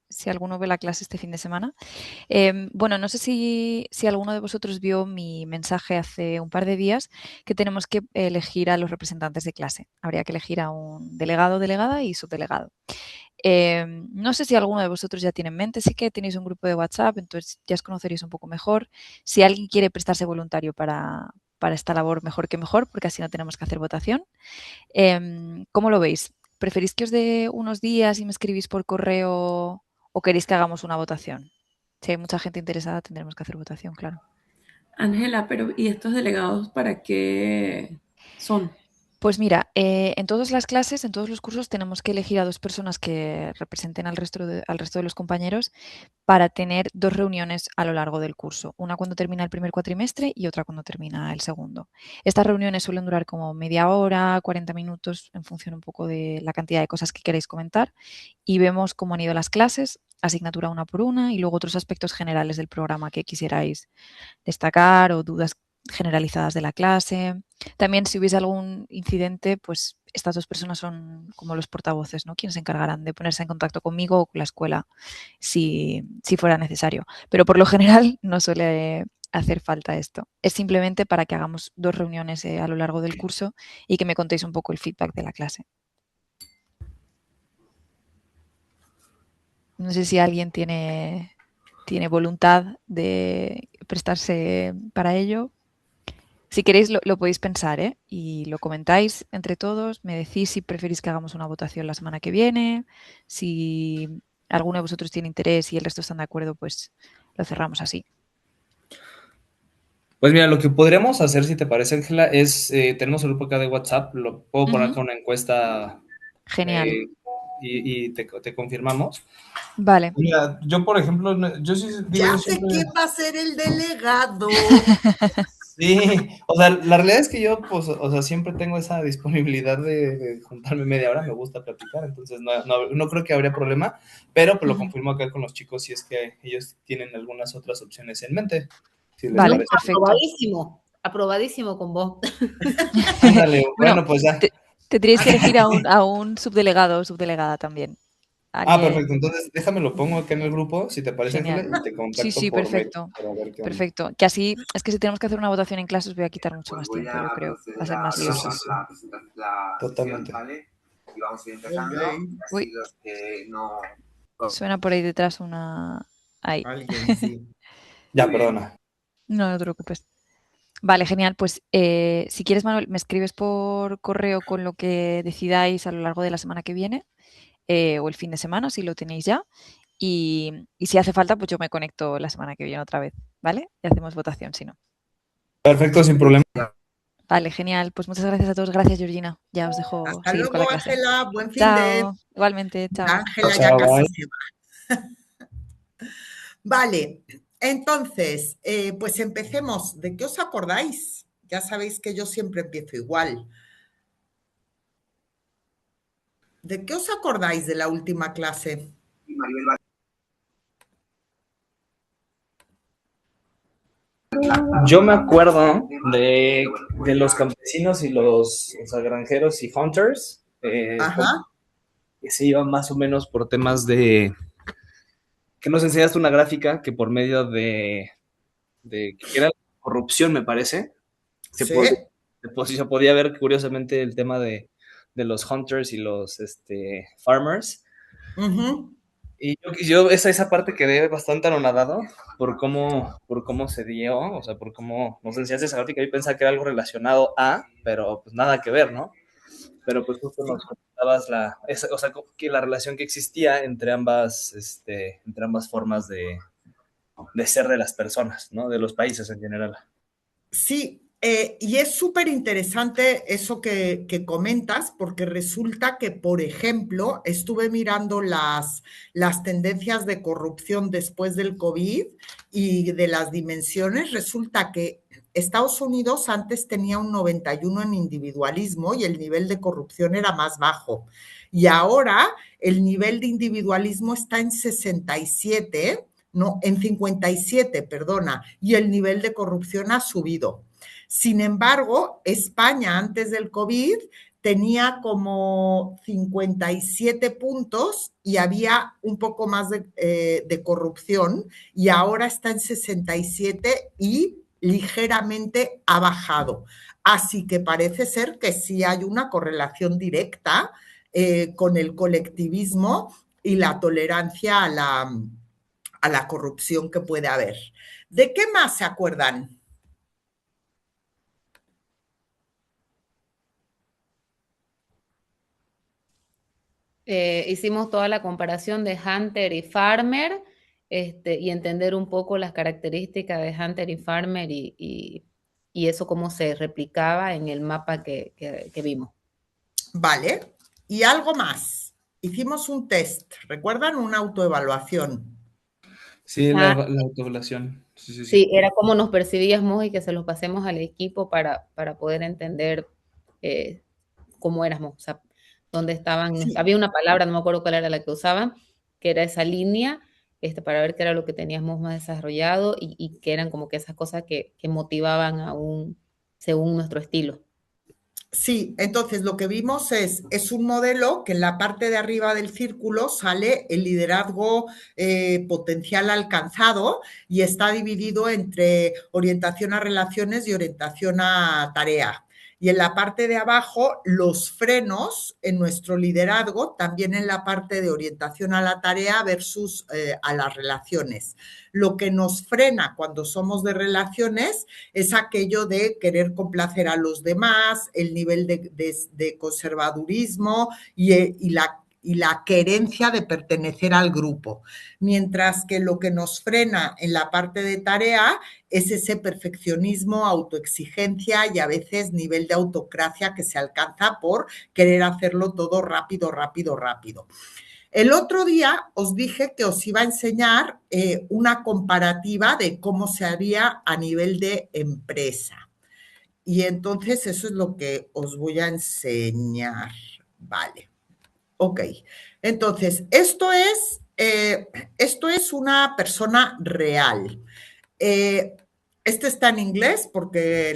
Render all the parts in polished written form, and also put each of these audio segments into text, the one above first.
si alguno ve la clase este fin de semana. Bueno, no sé si alguno de vosotros vio mi mensaje hace un par de días que tenemos que elegir a los representantes de clase. Habría que elegir a un delegado, delegada y subdelegado. No sé si alguno de vosotros ya tiene en mente, sí que tenéis un grupo de WhatsApp, entonces ya os conoceréis un poco mejor. Si alguien quiere prestarse voluntario para esta labor, mejor que mejor, porque así no tenemos que hacer votación. ¿Cómo lo veis? ¿Preferís que os dé unos días y me escribís por correo o queréis que hagamos una votación? Si hay mucha gente interesada, tendremos que hacer votación, claro. Ángela, pero ¿y estos delegados para qué son? Pues mira, en todas las clases, en todos los cursos, tenemos que elegir a 2 personas que representen al resto de los compañeros para tener 2 reuniones a lo largo del curso, una cuando termina el primer cuatrimestre y otra cuando termina el segundo. Estas reuniones suelen durar como media hora, 40 minutos, en función un poco de la cantidad de cosas que queréis comentar, y vemos cómo han ido las clases, asignatura una por una, y luego otros aspectos generales del programa que quisierais destacar o dudas generalizadas de la clase. También si hubiese algún incidente, pues estas 2 personas son como los portavoces, ¿no? Quienes se encargarán de ponerse en contacto conmigo o con la escuela si fuera necesario. Pero por lo general no suele hacer falta esto. Es simplemente para que hagamos 2 reuniones a lo largo del curso y que me contéis un poco el feedback de la clase. No sé si alguien tiene voluntad de prestarse para ello. Si queréis, lo podéis pensar, ¿eh? Y lo comentáis entre todos. Me decís si preferís que hagamos una votación la semana que viene. Si alguno de vosotros tiene interés y el resto están de acuerdo, pues lo cerramos así. Pues mira, lo que podríamos hacer, si te parece, Ángela, es, tenemos el grupo acá de WhatsApp, lo puedo poner Ujú. con una encuesta Genial. eh, y te confirmamos. Vale. Mira, yo, por ejemplo, yo sí digo, Ya yo sé siempre, quién va a ser el delegado. sí, o sea, la realidad es que yo, pues, o sea, siempre tengo esa disponibilidad de juntarme media hora, me gusta platicar, entonces no creo que habría problema, pero pues lo Ujú. confirmo acá con los chicos si es que ellos tienen algunas otras opciones en mente, si les Vale, No, parece. perfecto. aprobadísimo con vos. Ándale, Bueno, bueno, pues ya. tendríais que elegir a un subdelegado o subdelegada también. Ah, perfecto. Alguien. Entonces, déjame lo pongo acá en el grupo, si te parece, Ángela, Genial. y te Sí, contacto sí, por mail perfecto. para ver qué onda. Perfecto. Que así, es que si tenemos que hacer una votación en clase os voy a quitar mucho Pues más voy tiempo, yo a creo. Va a proceder ser más a Sí, sí, lioso. sí. presentar la Totalmente. sesión, ¿vale? Y vamos a ir Ok. empezando. Y Uy, así los que no... suena por ahí detrás una. Ahí. Alguien sí. Ya, perdona. No te preocupes. Vale, genial. Pues si quieres, Manuel, me escribes por correo con lo que decidáis a lo largo de la semana que viene o el fin de semana, si lo tenéis ya. Y si hace falta, pues yo me conecto la semana que viene otra vez, ¿vale? Y hacemos votación, si no. Perfecto, sin problema. Vale, genial. Pues muchas gracias a todos. Gracias, Georgina. Ya os dejo Hasta seguir con la luego, clase. Ángela. Buen fin de. Chao. Igualmente, chao. Ángela ya Chao, casi bye. se va. Vale, entonces, pues empecemos. ¿De qué os acordáis? Ya sabéis que yo siempre empiezo igual. ¿De qué os acordáis de la última clase? Maribel Yo me acuerdo de los campesinos y los, o sea, granjeros y hunters, Ajá, que se iban más o menos por temas de que nos enseñaste una gráfica que por medio de que era la corrupción, me parece, se, sí. pod- se podía ver curiosamente el tema de los hunters y los farmers. Ujú. Y yo esa parte quedé bastante anonadado por cómo se dio, o sea, por cómo nos enseñaste esa gráfica. Yo pensaba que era algo relacionado a, pero pues nada que ver, ¿no? Pero pues justo Sí. nos comentabas o sea, que la relación que existía entre ambas formas de ser de las personas, ¿no? De los países en general. Sí, y es súper interesante eso que comentas, porque resulta que, por ejemplo, estuve mirando las tendencias de corrupción después del COVID y de las dimensiones. Resulta que Estados Unidos antes tenía un 91 en individualismo y el nivel de corrupción era más bajo. Y ahora el nivel de individualismo está en 67, no, en 57, perdona, y el nivel de corrupción ha subido. Sin embargo, España antes del COVID tenía como 57 puntos y había un poco más de corrupción, y ahora está en 67 y ligeramente ha bajado. Así que parece ser que sí hay una correlación directa con el colectivismo y la tolerancia a la corrupción que puede haber. ¿De qué más se acuerdan? Hicimos toda la comparación de Hunter y Farmer, y entender un poco las características de Hunter y Farmer y eso cómo se replicaba en el mapa que vimos. Vale. Y algo más. Hicimos un test, ¿recuerdan? Una autoevaluación. Sí, la autoevaluación. Sí, era cómo nos percibíamos y que se los pasemos al equipo para poder entender cómo éramos, o sea, dónde estaban. Sí. Había una palabra, no me acuerdo cuál era la que usaban, que era esa línea, para ver qué era lo que teníamos más desarrollado y qué eran como que esas cosas que motivaban según nuestro estilo. Sí, entonces lo que vimos es un modelo que en la parte de arriba del círculo sale el liderazgo potencial alcanzado y está dividido entre orientación a relaciones y orientación a tarea. Y en la parte de abajo, los frenos en nuestro liderazgo, también en la parte de orientación a la tarea versus a las relaciones. Lo que nos frena cuando somos de relaciones es aquello de querer complacer a los demás, el nivel de conservadurismo y la querencia de pertenecer al grupo. Mientras que lo que nos frena en la parte de tarea es ese perfeccionismo, autoexigencia y a veces nivel de autocracia que se alcanza por querer hacerlo todo rápido, rápido, rápido. El otro día os dije que os iba a enseñar una comparativa de cómo se haría a nivel de empresa. Y entonces eso es lo que os voy a enseñar. Vale. Ok. Entonces, esto es una persona real. Este está en inglés porque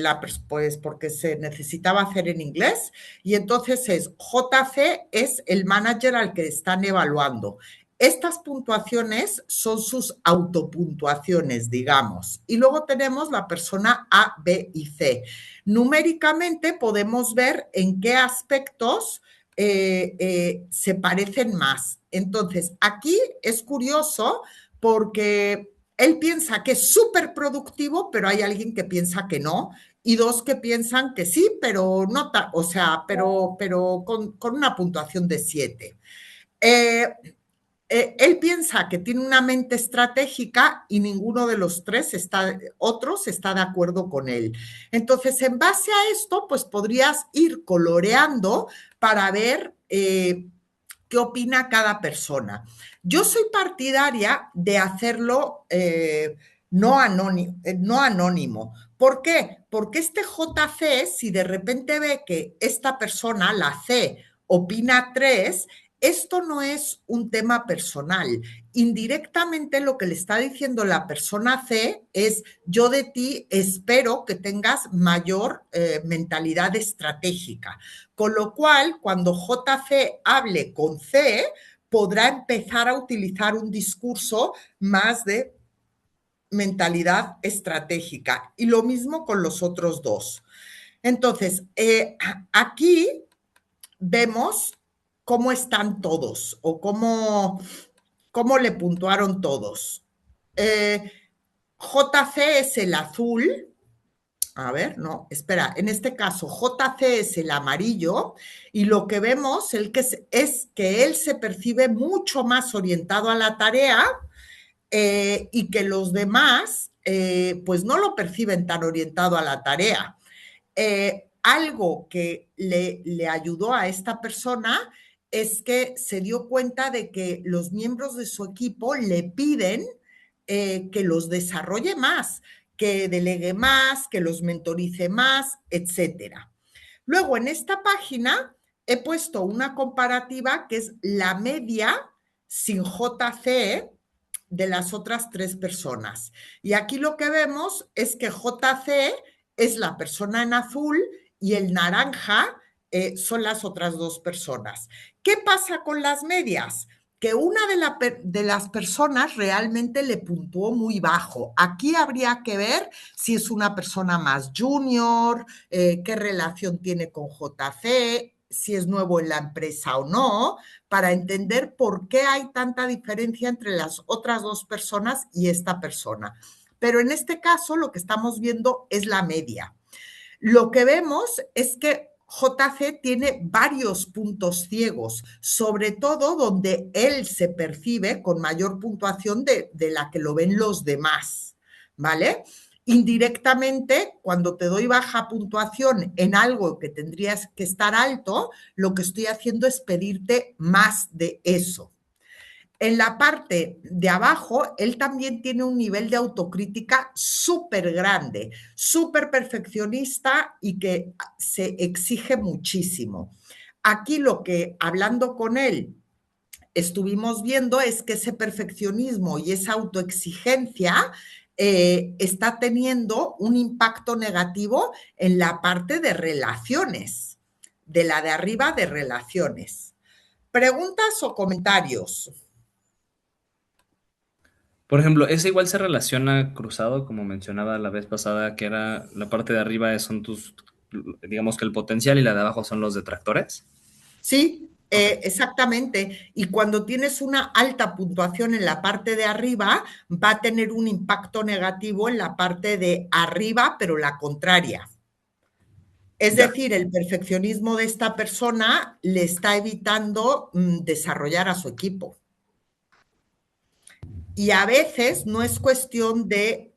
se necesitaba hacer en inglés, y entonces JC es el manager al que están evaluando. Estas puntuaciones son sus autopuntuaciones, digamos. Y luego tenemos la persona A, B y C. Numéricamente podemos ver en qué aspectos se parecen más. Entonces, aquí es curioso porque él piensa que es súper productivo, pero hay alguien que piensa que no, y dos que piensan que sí, pero no, o sea, pero con una puntuación de 7. Él piensa que tiene una mente estratégica y ninguno de los otros está de acuerdo con él. Entonces, en base a esto, pues podrías ir coloreando para ver qué opina cada persona. Yo soy partidaria de hacerlo no anónimo. ¿Por qué? Porque este JC, si de repente ve que esta persona, la C, opina 3, esto no es un tema personal. Indirectamente lo que le está diciendo la persona C es: yo de ti espero que tengas mayor mentalidad estratégica. Con lo cual, cuando JC hable con C, podrá empezar a utilizar un discurso más de mentalidad estratégica. Y lo mismo con los otros dos. Entonces, aquí vemos cómo están todos o cómo le puntuaron todos. JC es el azul. A ver, no, espera, en este caso JC es el amarillo, y lo que vemos es que él se percibe mucho más orientado a la tarea y que los demás pues no lo perciben tan orientado a la tarea. Algo que le ayudó a esta persona es que se dio cuenta de que los miembros de su equipo le piden que los desarrolle más, que delegue más, que los mentorice más, etcétera. Luego, en esta página he puesto una comparativa que es la media sin JC de las otras 3 personas. Y aquí lo que vemos es que JC es la persona en azul y el naranja son las otras dos personas. ¿Qué pasa con las medias? Que una de las personas realmente le puntuó muy bajo. Aquí habría que ver si es una persona más junior, qué relación tiene con JC, si es nuevo en la empresa o no, para entender por qué hay tanta diferencia entre las otras dos personas y esta persona. Pero en este caso lo que estamos viendo es la media. Lo que vemos es que JC tiene varios puntos ciegos, sobre todo donde él se percibe con mayor puntuación de la que lo ven los demás, ¿vale? Indirectamente, cuando te doy baja puntuación en algo que tendrías que estar alto, lo que estoy haciendo es pedirte más de eso. En la parte de abajo, él también tiene un nivel de autocrítica súper grande, súper perfeccionista y que se exige muchísimo. Aquí lo que, hablando con él, estuvimos viendo es que ese perfeccionismo y esa autoexigencia está teniendo un impacto negativo en la parte de relaciones, de la de arriba de relaciones. ¿Preguntas o comentarios? Por ejemplo, ¿ese igual se relaciona cruzado, como mencionaba la vez pasada, que era la parte de arriba son tus, digamos que el potencial y la de abajo son los detractores? Sí, exactamente. Y cuando tienes una alta puntuación en la parte de arriba, va a tener un impacto negativo en la parte de arriba, pero la contraria. Es decir, el perfeccionismo de esta persona le está evitando desarrollar a su equipo. Y a veces no es cuestión de,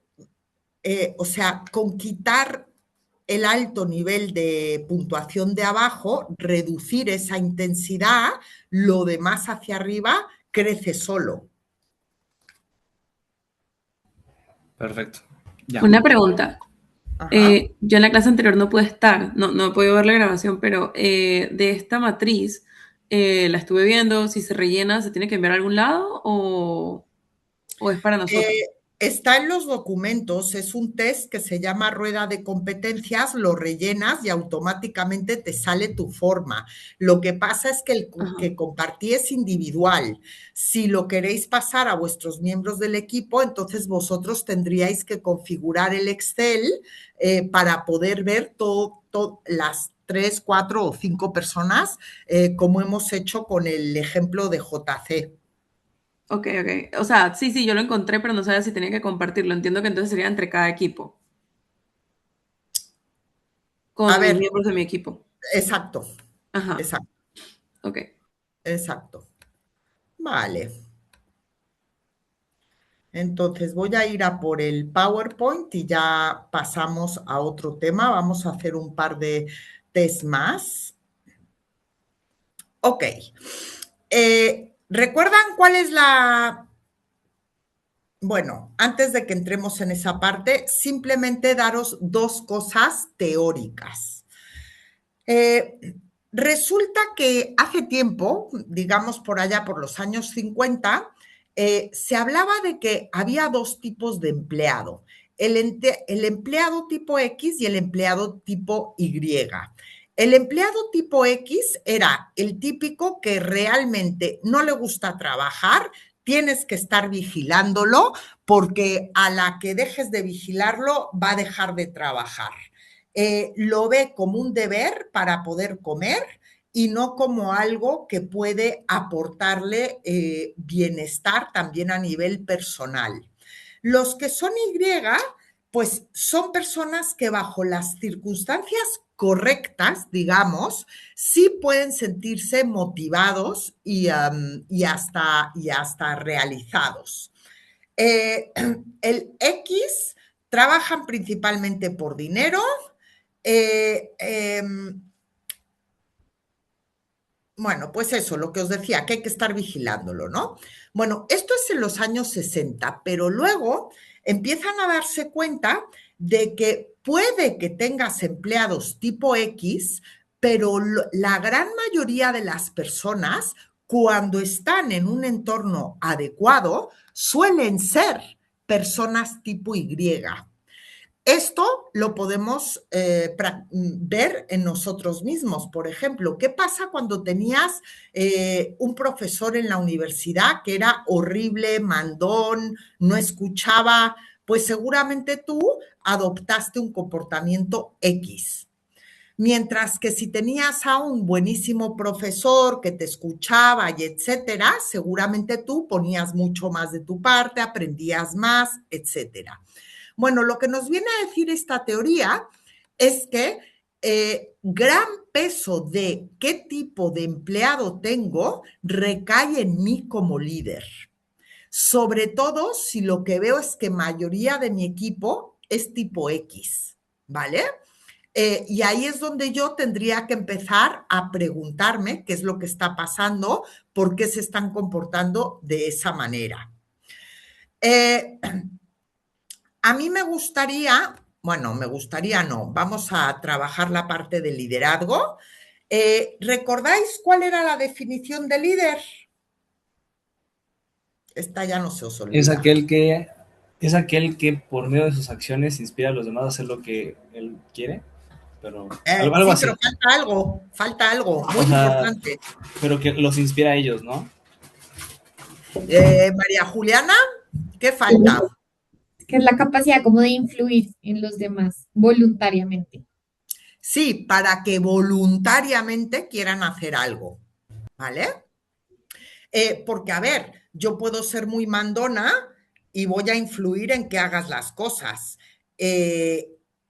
o sea, con quitar el alto nivel de puntuación de abajo, reducir esa intensidad, lo demás hacia arriba crece solo. Perfecto. Ya. Una pregunta. Ajá. Yo en la clase anterior no pude estar, no he podido ver la grabación, pero de esta matriz la estuve viendo. Si se rellena, ¿se tiene que enviar a algún lado o es para nosotros? Está en los documentos, es un test que se llama rueda de competencias, lo rellenas y automáticamente te sale tu forma. Lo que pasa es que el que compartí es individual. Si lo queréis pasar a vuestros miembros del equipo, entonces vosotros tendríais que configurar el Excel para poder ver las 3, 4 o 5 personas, como hemos hecho con el ejemplo de JC. Ok. O sea, sí, yo lo encontré, pero no sabía si tenía que compartirlo. Entiendo que entonces sería entre cada equipo. Con los miembros de mi equipo. Exacto. Ajá. Exacto. Ok. Exacto. Vale. Entonces voy a ir a por el PowerPoint y ya pasamos a otro tema. Vamos a hacer un par de test más. Ok. ¿Recuerdan cuál es la...? Bueno, antes de que entremos en esa parte, simplemente daros dos cosas teóricas. Resulta que hace tiempo, digamos por allá por los años 50, se hablaba de que había dos tipos de empleado, el empleado tipo X y el empleado tipo Y. El empleado tipo X era el típico que realmente no le gusta trabajar, tienes que estar vigilándolo porque a la que dejes de vigilarlo va a dejar de trabajar. Lo ve como un deber para poder comer y no como algo que puede aportarle bienestar también a nivel personal. Los que son Y, pues son personas que bajo las circunstancias correctas, digamos, sí pueden sentirse motivados y hasta realizados. El X trabajan principalmente por dinero. Bueno, pues eso, lo que os decía, que hay que estar vigilándolo, ¿no? Bueno, esto es en los años 60, pero luego empiezan a darse cuenta de que puede que tengas empleados tipo X, pero la gran mayoría de las personas, cuando están en un entorno adecuado, suelen ser personas tipo Y. Esto lo podemos ver en nosotros mismos. Por ejemplo, ¿qué pasa cuando tenías un profesor en la universidad que era horrible, mandón, no escuchaba? Pues seguramente tú adoptaste un comportamiento X. Mientras que si tenías a un buenísimo profesor que te escuchaba y etcétera, seguramente tú ponías mucho más de tu parte, aprendías más, etcétera. Bueno, lo que nos viene a decir esta teoría es que gran peso de qué tipo de empleado tengo recae en mí como líder. Sobre todo si lo que veo es que mayoría de mi equipo es tipo X, ¿vale? Y ahí es donde yo tendría que empezar a preguntarme qué es lo que está pasando, por qué se están comportando de esa manera. A mí me gustaría, bueno, me gustaría no, vamos a trabajar la parte del liderazgo. ¿Recordáis cuál era la definición de líder? Esta ya no se os Es olvida. aquel que por medio de sus acciones inspira a los demás a hacer lo que él quiere, pero algo Sí, así. pero falta algo muy O sea, importante. pero que los inspira a ellos, ¿no? María Juliana, ¿qué falta? Que es la capacidad como de influir en los demás voluntariamente. Sí, para que voluntariamente quieran hacer algo, ¿vale? Porque, a ver, yo puedo ser muy mandona y voy a influir en que hagas las cosas,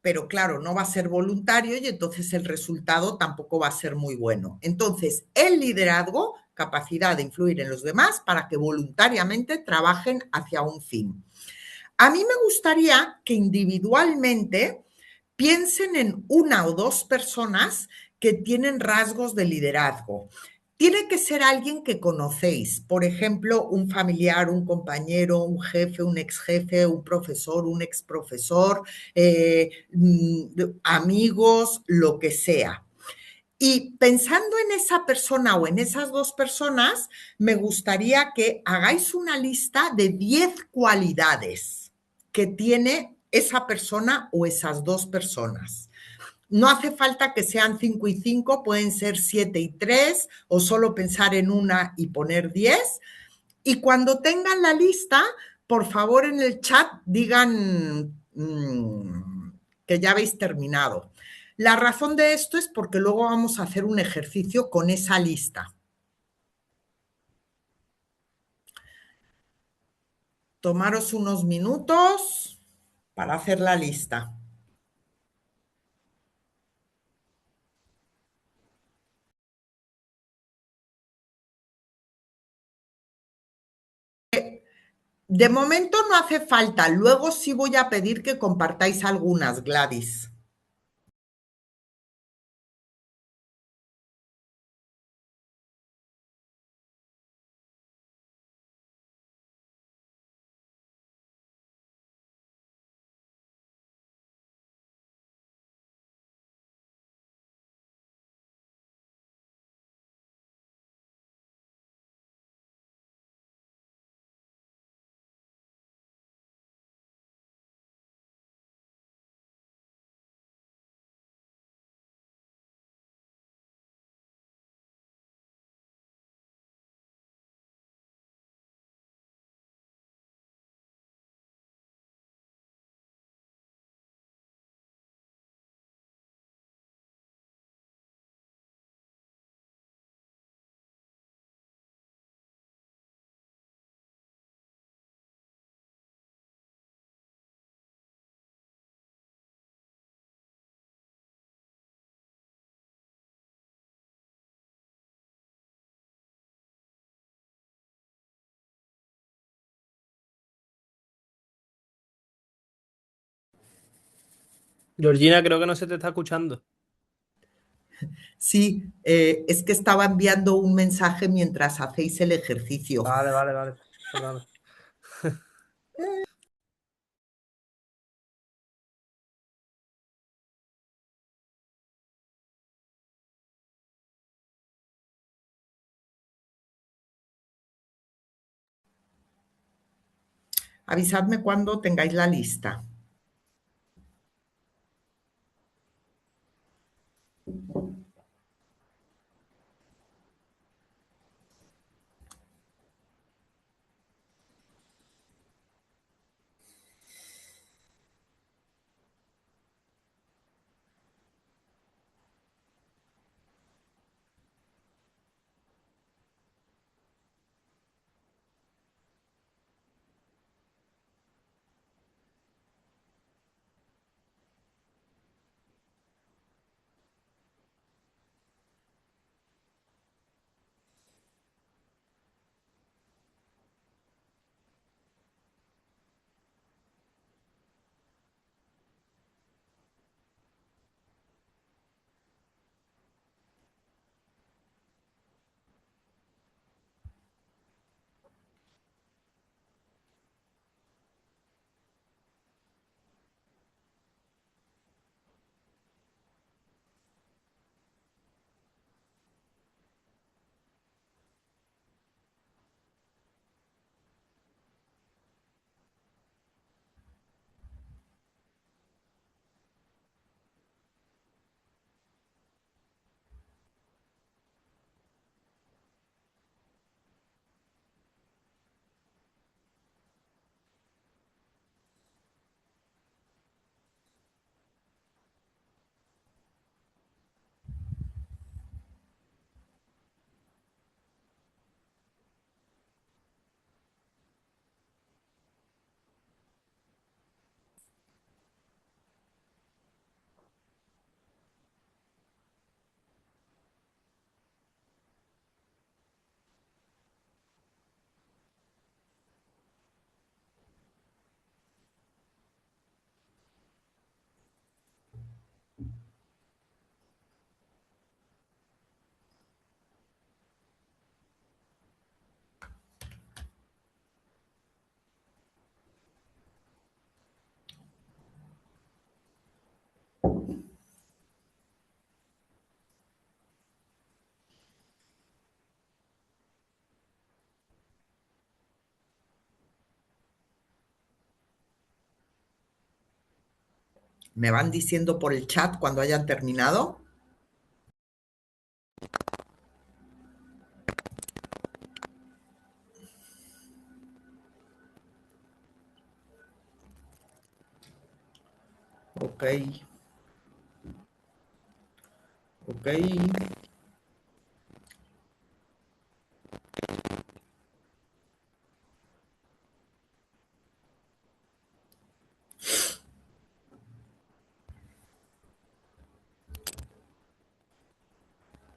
pero claro, no va a ser voluntario y entonces el resultado tampoco va a ser muy bueno. Entonces, el liderazgo, capacidad de influir en los demás para que voluntariamente trabajen hacia un fin. A mí me gustaría que individualmente piensen en una o dos personas que tienen rasgos de liderazgo. Tiene que ser alguien que conocéis, por ejemplo, un familiar, un compañero, un jefe, un ex jefe, un profesor, un ex profesor, amigos, lo que sea. Y pensando en esa persona o en esas dos personas, me gustaría que hagáis una lista de 10 cualidades que tiene esa persona o esas dos personas. No hace falta que sean 5 y 5, pueden ser 7 y 3 o solo pensar en una y poner 10. Y cuando tengan la lista, por favor en el chat digan que ya habéis terminado. La razón de esto es porque luego vamos a hacer un ejercicio con esa lista. Tomaros unos minutos para hacer la lista. De momento no hace falta, luego sí voy a pedir que compartáis algunas, Gladys. Georgina, creo que no se te está escuchando. Sí, es que estaba enviando un mensaje mientras hacéis el ejercicio. Vale. Perdona. Avisadme cuando tengáis la lista. ¿Me van diciendo por el chat cuando hayan terminado? Ok. Ok.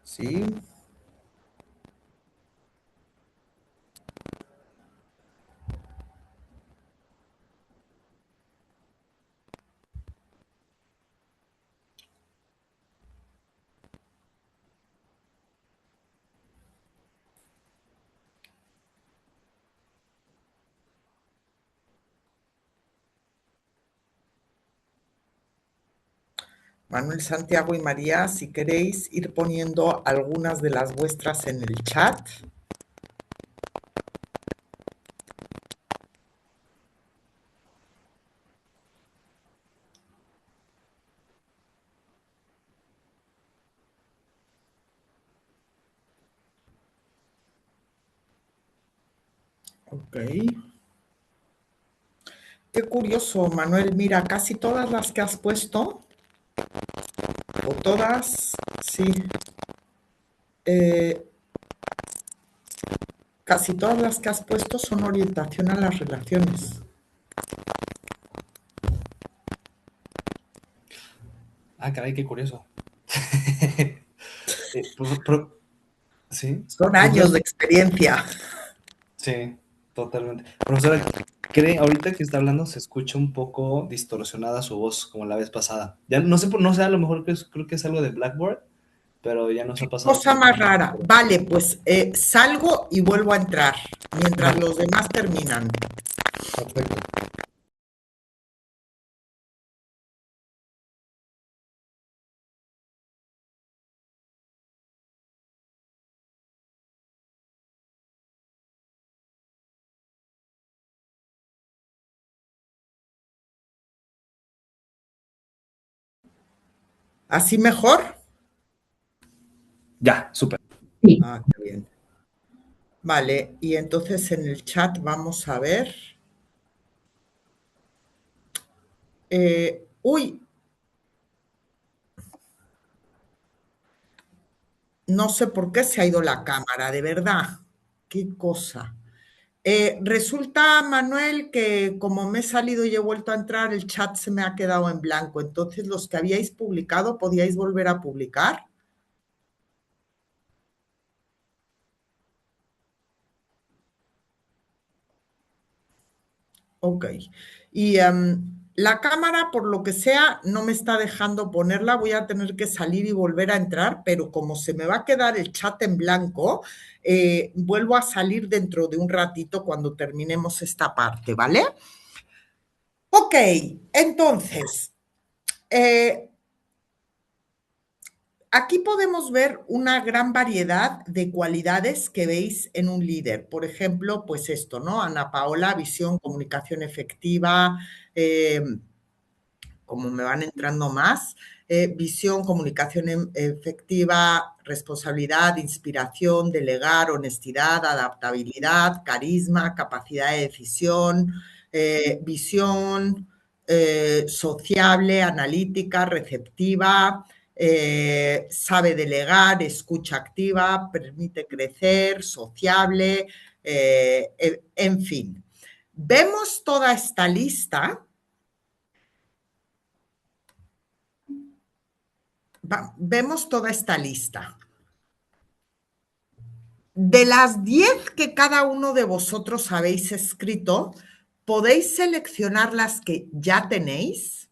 Sí. Manuel, Santiago y María, si queréis ir poniendo algunas de las vuestras en el chat. Ok. Qué curioso, Manuel. Mira, casi todas las que has puesto, o todas, sí, casi todas las que has puesto son orientación a las relaciones. Ah, caray, qué curioso. Sí, Son profesora, años de experiencia. sí, totalmente. Profesora, ¿cree ahorita que está hablando se escucha un poco distorsionada su voz como la vez pasada? Ya no sé, no sé, a lo mejor creo que es algo de Blackboard, pero ya nos ha pasado Cosa con más rara. Vale, pues salgo y vuelvo a entrar mientras los demás terminan. Perfecto. ¿Así mejor? Ya, súper. Ah, qué bien. Vale, y entonces en el chat vamos a ver. Uy, no sé por qué se ha ido la cámara, de verdad. Qué cosa. Resulta, Manuel, que como me he salido y he vuelto a entrar, el chat se me ha quedado en blanco. Entonces, los que habíais publicado, ¿podíais volver a publicar? Ok. Y la cámara, por lo que sea, no me está dejando ponerla. Voy a tener que salir y volver a entrar, pero como se me va a quedar el chat en blanco, vuelvo a salir dentro de un ratito cuando terminemos esta parte, ¿vale? Ok, entonces, eh, aquí podemos ver una gran variedad de cualidades que veis en un líder. Por ejemplo, pues esto, ¿no? Ana Paola, visión, comunicación efectiva, como me van entrando más, visión, comunicación efectiva, responsabilidad, inspiración, delegar, honestidad, adaptabilidad, carisma, capacidad de decisión, visión, sociable, analítica, receptiva, sabe delegar, escucha activa, permite crecer, sociable, en fin. Vemos toda esta lista. Vemos toda esta lista. De las 10 que cada uno de vosotros habéis escrito, podéis seleccionar las que ya tenéis.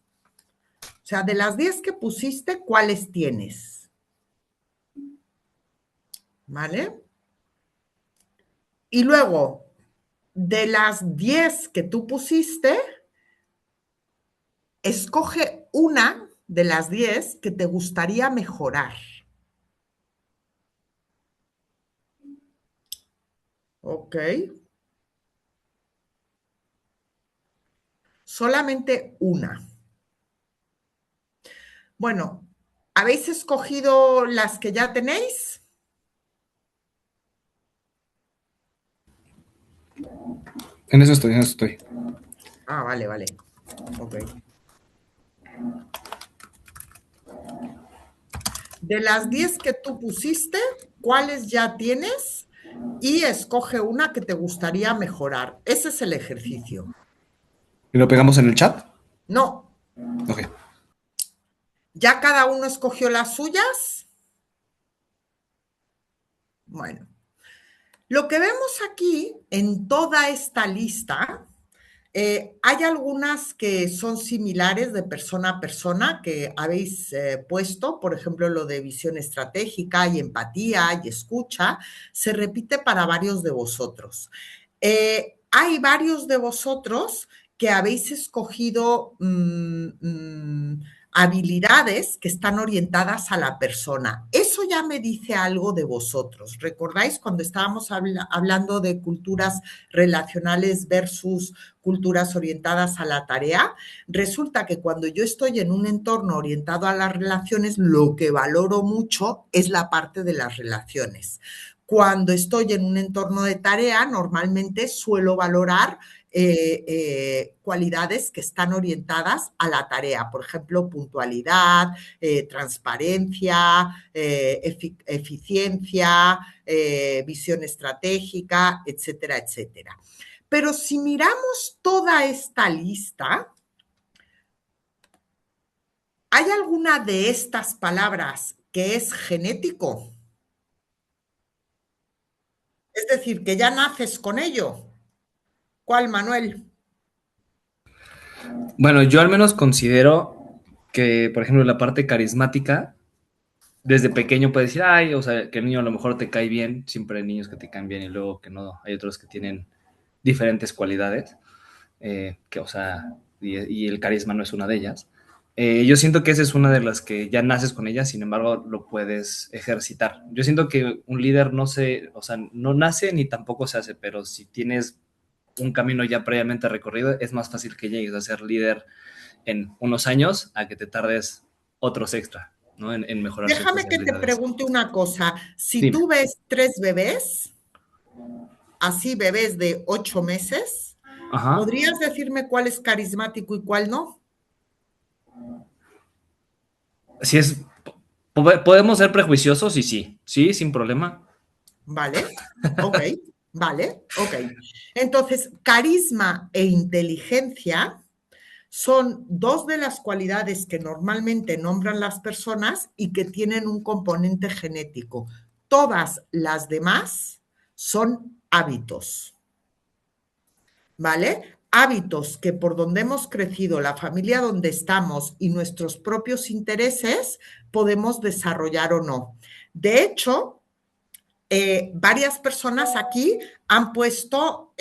O sea, de las 10 que pusiste, ¿cuáles tienes? ¿Vale? Y luego, de las 10 que tú pusiste, escoge una de las 10 que te gustaría mejorar. ¿Ok? Solamente una. Bueno, ¿habéis escogido las que ya tenéis? En eso estoy. Ah, vale. Ok. De las 10 que tú pusiste, ¿cuáles ya tienes? Y escoge una que te gustaría mejorar. Ese es el ejercicio. ¿Y lo pegamos en el chat? No, Ok. ¿ya cada uno escogió las suyas? Bueno, lo que vemos aquí en toda esta lista, hay algunas que son similares de persona a persona que habéis puesto, por ejemplo, lo de visión estratégica y empatía y escucha, se repite para varios de vosotros. Hay varios de vosotros que habéis escogido habilidades que están orientadas a la persona. Eso ya me dice algo de vosotros. ¿Recordáis cuando estábamos hablando de culturas relacionales versus culturas orientadas a la tarea? Resulta que cuando yo estoy en un entorno orientado a las relaciones, lo que valoro mucho es la parte de las relaciones. Cuando estoy en un entorno de tarea, normalmente suelo valorar cualidades que están orientadas a la tarea, por ejemplo, puntualidad, transparencia, eficiencia, visión estratégica, etcétera, etcétera. Pero si miramos toda esta lista, ¿hay alguna de estas palabras que es genético? Es decir, que ya naces con ello. ¿Cuál, Manuel? Bueno, yo al menos considero que, por ejemplo, la parte carismática, desde pequeño puedes decir, ay, o sea, que el niño a lo mejor te cae bien, siempre hay niños que te caen bien y luego que no, hay otros que tienen diferentes cualidades, que, o sea, y el carisma no es una de ellas. Yo siento que esa es una de las que ya naces con ella, sin embargo, lo puedes ejercitar. Yo siento que un líder no se, o sea, no nace ni tampoco se hace, pero si tienes un camino ya previamente recorrido, es más fácil que llegues a ser líder en unos años a que te tardes otros extra, ¿no? En mejorar ciertas Déjame que te habilidades. pregunte una cosa. Si Dime. tú ves 3 bebés, así bebés de 8 meses, Ajá. ¿podrías decirme cuál es carismático y cuál no? Si es, podemos ser prejuiciosos y sí, sin problema. Vale, ok, vale, ok. Entonces, carisma e inteligencia son dos de las cualidades que normalmente nombran las personas y que tienen un componente genético. Todas las demás son hábitos, ¿vale? Hábitos que por donde hemos crecido, la familia donde estamos y nuestros propios intereses podemos desarrollar o no. De hecho, varias personas aquí han puesto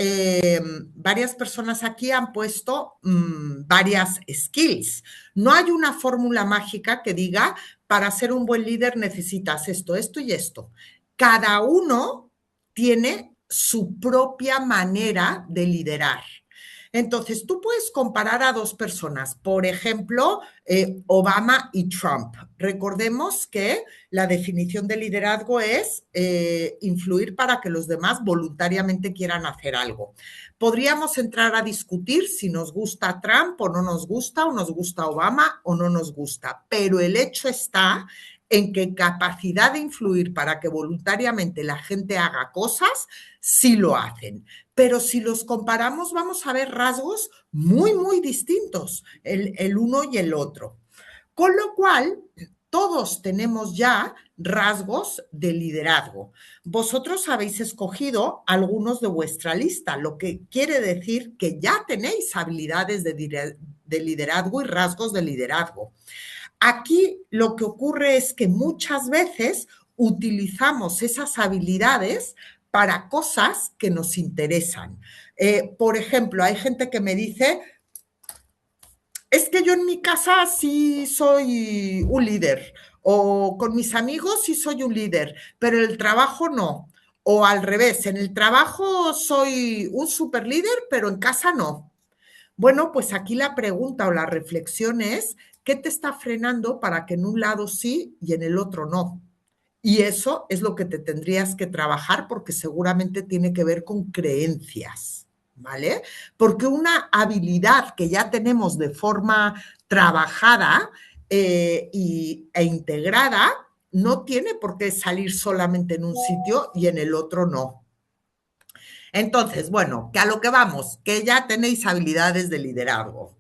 varias skills. No hay una fórmula mágica que diga para ser un buen líder necesitas esto, esto y esto. Cada uno tiene su propia manera de liderar. Entonces, tú puedes comparar a dos personas, por ejemplo, Obama y Trump. Recordemos que la definición de liderazgo es influir para que los demás voluntariamente quieran hacer algo. Podríamos entrar a discutir si nos gusta Trump o nos gusta Obama o no nos gusta, pero el hecho está en que capacidad de influir para que voluntariamente la gente haga cosas, sí lo hacen. Pero si los comparamos, vamos a ver rasgos muy, muy distintos, el uno y el otro. Con lo cual, todos tenemos ya rasgos de liderazgo. Vosotros habéis escogido algunos de vuestra lista, lo que quiere decir que ya tenéis habilidades de liderazgo y rasgos de liderazgo. Aquí lo que ocurre es que muchas veces utilizamos esas habilidades para cosas que nos interesan. Por ejemplo, hay gente que me dice, es que yo en mi casa sí soy un líder, o con mis amigos sí soy un líder, pero en el trabajo no. O al revés, en el trabajo soy un super líder, pero en casa no. Bueno, pues aquí la pregunta o la reflexión es, ¿qué te está frenando para que en un lado sí y en el otro no? Y eso es lo que te tendrías que trabajar porque seguramente tiene que ver con creencias, ¿vale? Porque una habilidad que ya tenemos de forma trabajada e integrada no tiene por qué salir solamente en un sitio y en el otro no. Entonces, bueno, que a lo que vamos, que ya tenéis habilidades de liderazgo.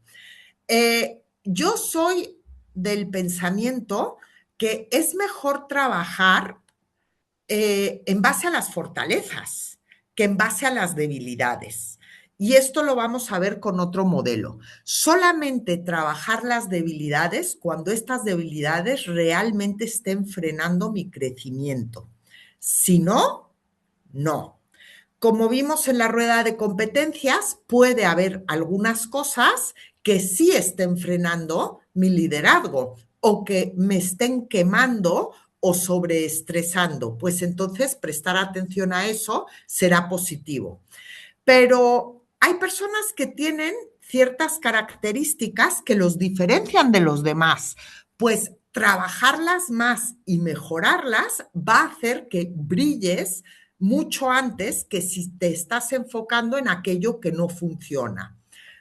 Yo soy del pensamiento que es mejor trabajar en base a las fortalezas que en base a las debilidades. Y esto lo vamos a ver con otro modelo. Solamente trabajar las debilidades cuando estas debilidades realmente estén frenando mi crecimiento. Si no, no. Como vimos en la rueda de competencias, puede haber algunas cosas que sí estén frenando mi liderazgo o que me estén quemando o sobreestresando. Pues entonces prestar atención a eso será positivo. Pero hay personas que tienen ciertas características que los diferencian de los demás. Pues trabajarlas más y mejorarlas va a hacer que brilles mucho antes que si te estás enfocando en aquello que no funciona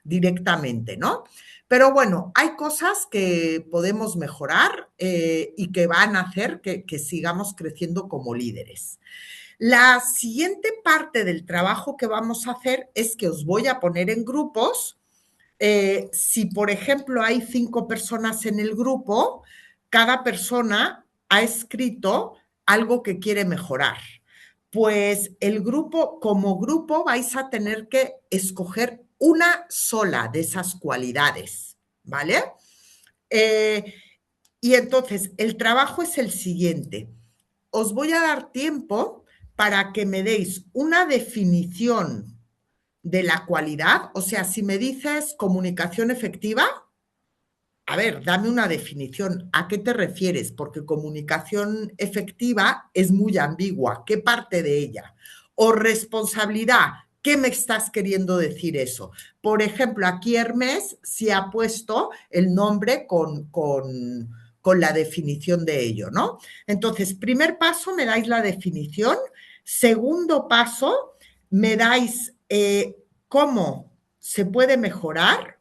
directamente, ¿no? Pero bueno, hay cosas que podemos mejorar y que van a hacer que sigamos creciendo como líderes. La siguiente parte del trabajo que vamos a hacer es que os voy a poner en grupos. Si, por ejemplo, hay 5 personas en el grupo, cada persona ha escrito algo que quiere mejorar. Pues el grupo, como grupo, vais a tener que escoger una sola de esas cualidades, ¿vale? Y entonces, el trabajo es el siguiente. Os voy a dar tiempo para que me deis una definición de la cualidad. O sea, si me dices comunicación efectiva, a ver, dame una definición. ¿A qué te refieres? Porque comunicación efectiva es muy ambigua. ¿Qué parte de ella? O responsabilidad. ¿Qué me estás queriendo decir eso? Por ejemplo, aquí Hermes sí ha puesto el nombre con la definición de ello, ¿no? Entonces, primer paso, me dais la definición. Segundo paso, me dais cómo se puede mejorar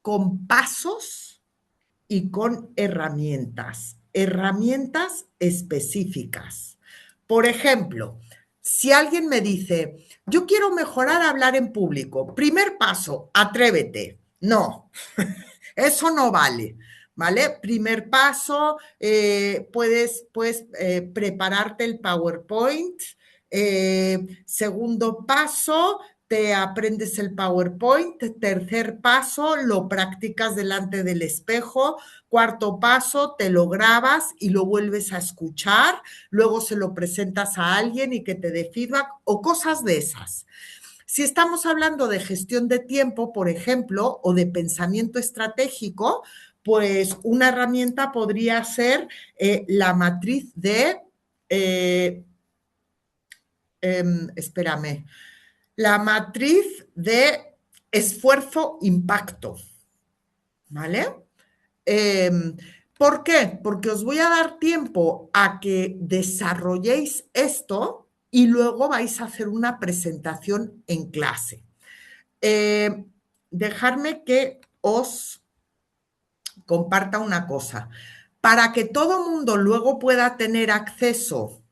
con pasos y con herramientas específicas. Por ejemplo, si alguien me dice, yo quiero mejorar a hablar en público, primer paso, atrévete. No, eso no vale. ¿Vale? Primer paso, puedes prepararte el PowerPoint. Segundo paso, te aprendes el PowerPoint. Tercer paso, lo practicas delante del espejo. Cuarto paso, te lo grabas y lo vuelves a escuchar. Luego se lo presentas a alguien y que te dé feedback o cosas de esas. Si estamos hablando de gestión de tiempo, por ejemplo, o de pensamiento estratégico, pues una herramienta podría ser la matriz de, la matriz de esfuerzo-impacto, ¿vale? ¿Por qué? Porque os voy a dar tiempo a que desarrolléis esto y luego vais a hacer una presentación en clase. Dejadme que os comparta una cosa. Para que todo mundo luego pueda tener acceso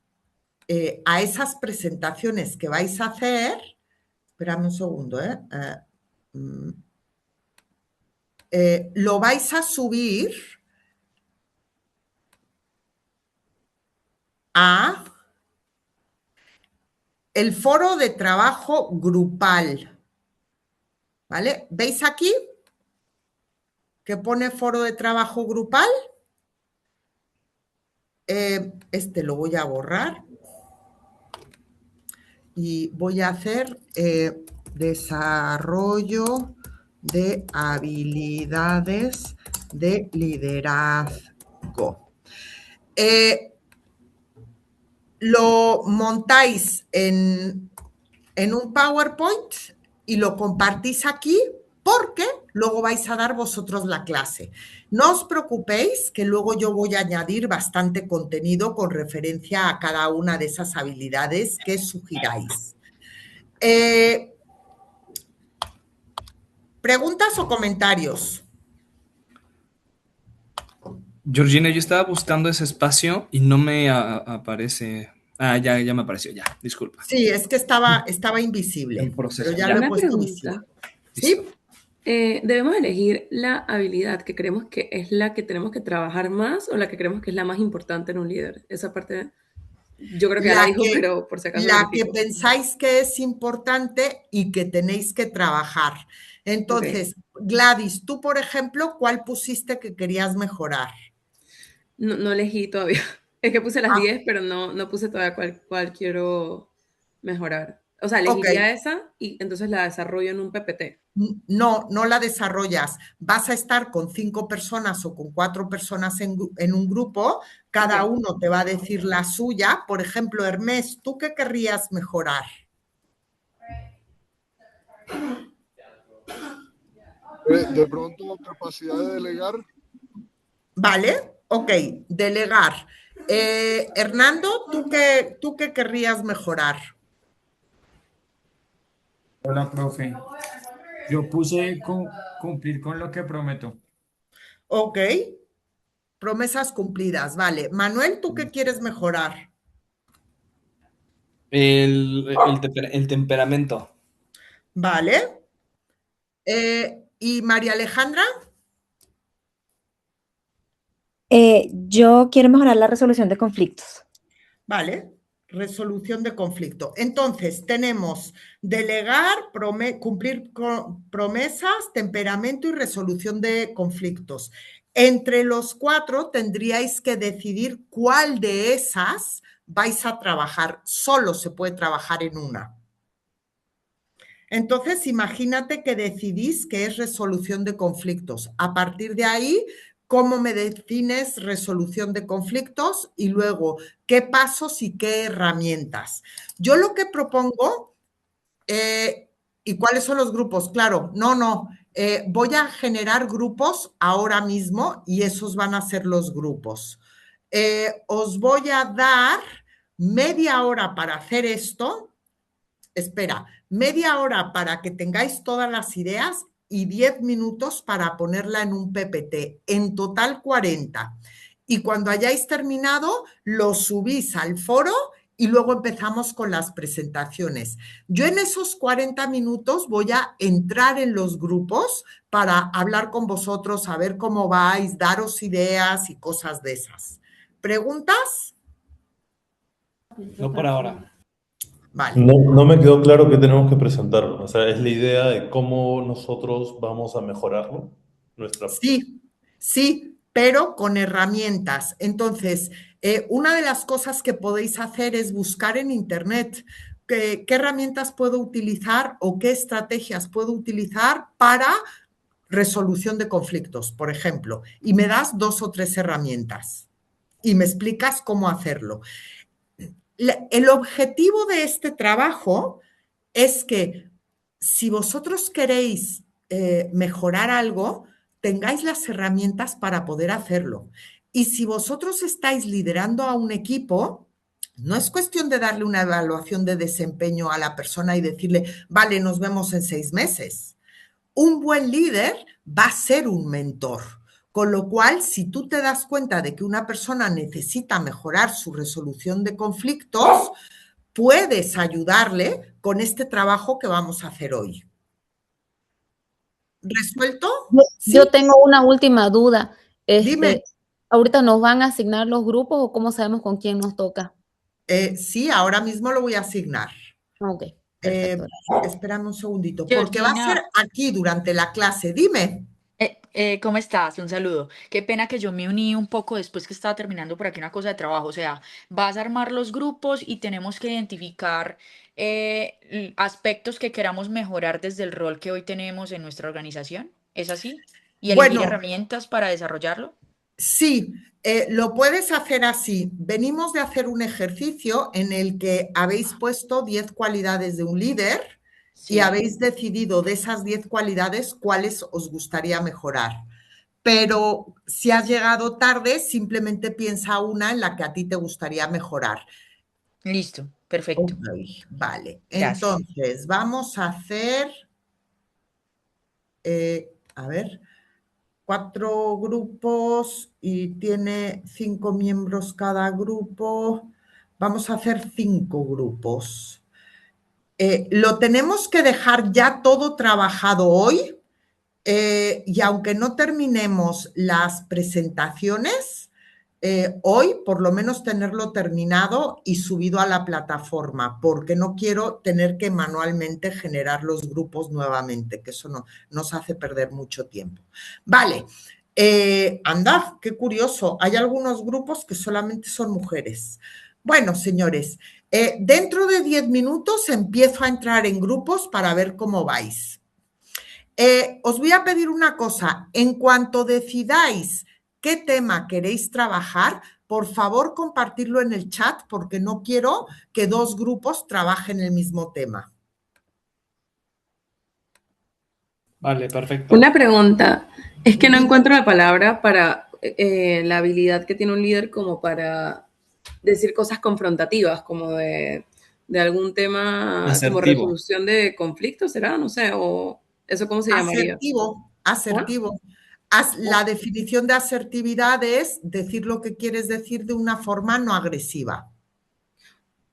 a esas presentaciones que vais a hacer, espérame un segundo, lo vais a subir a el foro de trabajo grupal, ¿vale? ¿Veis aquí que pone foro de trabajo grupal? Este lo voy a borrar y voy a hacer desarrollo de habilidades de liderazgo. Lo montáis en un PowerPoint y lo compartís aquí porque luego vais a dar vosotros la clase. No os preocupéis, que luego yo voy a añadir bastante contenido con referencia a cada una de esas habilidades que sugiráis. ¿Preguntas o comentarios? Georgina, yo estaba buscando ese espacio y no me aparece. Ah, ya me apareció, ya, disculpa. Sí, es que estaba invisible, En proceso. pero ya Ya. lo he Una puesto pregunta. visible. ¿Sí? ¿Debemos elegir la habilidad que creemos que es la que tenemos que trabajar más o la que creemos que es la más importante en un líder? Esa parte, yo creo que ya la dijo, pero por si acaso La que verifico. pensáis que es importante y que tenéis que trabajar. Entonces, Gladys, tú, por ejemplo, ¿cuál pusiste que querías mejorar? No elegí todavía. Es que puse las 10, pero no puse todavía cuál quiero mejorar. O sea, elegiría esa y entonces la desarrollo en un PPT. No la desarrollas. Vas a estar con 5 personas o con 4 personas en un grupo. Cada uno te va a decir la suya. Por ejemplo, Hermés, ¿tú qué querrías mejorar? De pronto, capacidad de delegar. Vale, ok, delegar. Hernando, ¿tú qué querrías mejorar? Hola, profe. Yo puse cumplir con lo que prometo. Ok, promesas cumplidas, vale. Manuel, ¿tú qué quieres mejorar? El temperamento. Vale. ¿Y María Alejandra? Yo quiero mejorar la resolución de conflictos. Vale, resolución de conflicto. Entonces, tenemos delegar, cumplir con promesas, temperamento y resolución de conflictos. Entre los 4 tendríais que decidir cuál de esas vais a trabajar. Solo se puede trabajar en una. Entonces, imagínate que decidís que es resolución de conflictos. A partir de ahí, ¿cómo me defines resolución de conflictos? Y luego, ¿qué pasos y qué herramientas? Yo lo que propongo, ¿y cuáles son los grupos? Claro, voy a generar grupos ahora mismo y esos van a ser los grupos. Os voy a dar media hora para hacer esto. Espera, media hora para que tengáis todas las ideas y 10 minutos para ponerla en un PPT. En total 40. Y cuando hayáis terminado, lo subís al foro y luego empezamos con las presentaciones. Yo en esos 40 minutos voy a entrar en los grupos para hablar con vosotros, a ver cómo vais, daros ideas y cosas de esas. ¿Preguntas? No por ahora. Vale. No me quedó claro qué tenemos que presentar. O sea, es la idea de cómo nosotros vamos a mejorarlo. Sí, pero con herramientas. Entonces, una de las cosas que podéis hacer es buscar en Internet qué herramientas puedo utilizar o qué estrategias puedo utilizar para resolución de conflictos, por ejemplo, y me das 2 o 3 herramientas y me explicas cómo hacerlo. El objetivo de este trabajo es que si vosotros queréis mejorar algo, tengáis las herramientas para poder hacerlo. Y si vosotros estáis liderando a un equipo, no es cuestión de darle una evaluación de desempeño a la persona y decirle, vale, nos vemos en 6 meses. Un buen líder va a ser un mentor. Con lo cual, si tú te das cuenta de que una persona necesita mejorar su resolución de conflictos, puedes ayudarle con este trabajo que vamos a hacer hoy. ¿Resuelto? Yo tengo una última duda. Dime. ¿Ahorita nos van a asignar los grupos o cómo sabemos con quién nos toca? Sí, ahora mismo lo voy a asignar. Ok, perfecto. Espérame un segundito, Georgina, porque va a ser aquí durante la clase. Dime. ¿Cómo estás? Un saludo. Qué pena que yo me uní un poco después que estaba terminando por aquí una cosa de trabajo. O sea, vas a armar los grupos y tenemos que identificar aspectos que queramos mejorar desde el rol que hoy tenemos en nuestra organización. ¿Es así? ¿Y elegir herramientas para desarrollarlo? Sí, lo puedes hacer así. Venimos de hacer un ejercicio en el que habéis puesto 10 cualidades de un líder y Sí, habéis decidido de esas 10 cualidades cuáles os gustaría mejorar. Pero si has llegado tarde, simplemente piensa una en la que a ti te gustaría mejorar. listo, perfecto. Ok, vale. Gracias. Entonces, vamos a hacer, a ver, 4 grupos y tiene 5 miembros cada grupo. Vamos a hacer 5 grupos. Lo tenemos que dejar ya todo trabajado hoy, y aunque no terminemos las presentaciones, hoy por lo menos tenerlo terminado y subido a la plataforma, porque no quiero tener que manualmente generar los grupos nuevamente, que eso nos hace perder mucho tiempo. Vale, andad, qué curioso, hay algunos grupos que solamente son mujeres. Bueno, señores, dentro de 10 minutos empiezo a entrar en grupos para ver cómo vais. Os voy a pedir una cosa, en cuanto decidáis qué tema queréis trabajar, por favor compartirlo en el chat porque no quiero que 2 grupos trabajen el mismo tema. Vale, perfecto. Una pregunta, es que no Dime. encuentro la palabra para la habilidad que tiene un líder como para decir cosas confrontativas, como de algún tema, como Asertivo. resolución de conflictos, ¿será? No sé, o eso cómo se llamaría. Asertivo. La definición de asertividad es decir lo que quieres decir de una forma no agresiva.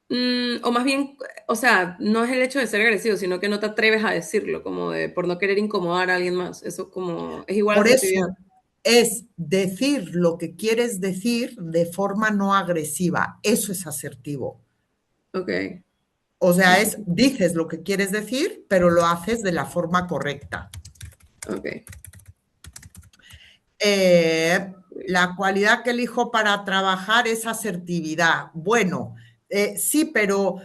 O más bien, o sea, no es el hecho de ser agresivo, sino que no te atreves a decirlo, como de por no querer incomodar a alguien más. Eso como es igual a Por asertividad. eso es decir lo que quieres decir de forma no agresiva. Eso es asertivo. Ok. O sea, dices lo que quieres decir, pero lo haces de la forma correcta. Ok. La cualidad que elijo para trabajar es asertividad. Bueno, sí, pero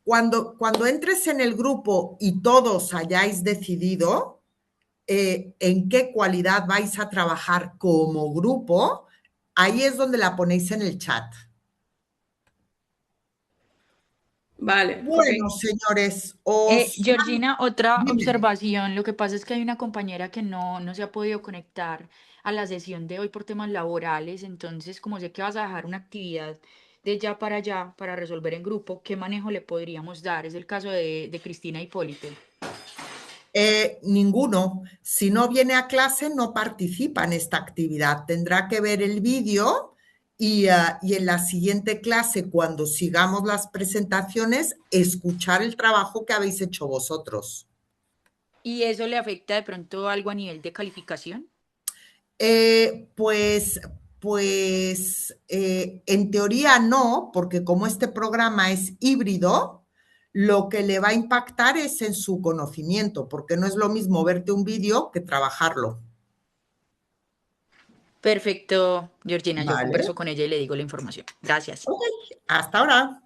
cuando entres en el grupo y todos hayáis decidido en qué cualidad vais a trabajar como grupo, ahí es donde la ponéis en el chat. Vale. Bueno, Ok. señores, Georgina, otra Dime. observación. Lo que pasa es que hay una compañera que no se ha podido conectar a la sesión de hoy por temas laborales. Entonces, como sé que vas a dejar una actividad de ya para allá para resolver en grupo, ¿qué manejo le podríamos dar? Es el caso de Cristina Hipólito. Ninguno. Si no viene a clase, no participa en esta actividad. Tendrá que ver el vídeo y en la siguiente clase, cuando sigamos las presentaciones, escuchar el trabajo que habéis hecho vosotros. ¿Y eso le afecta de pronto algo a nivel de calificación? Pues en teoría no, porque como este programa es híbrido, lo que le va a impactar es en su conocimiento, porque no es lo mismo verte un vídeo que trabajarlo. Perfecto, Georgina. Yo Vale. converso con ella y le digo la información. Gracias. Ok, hasta ahora.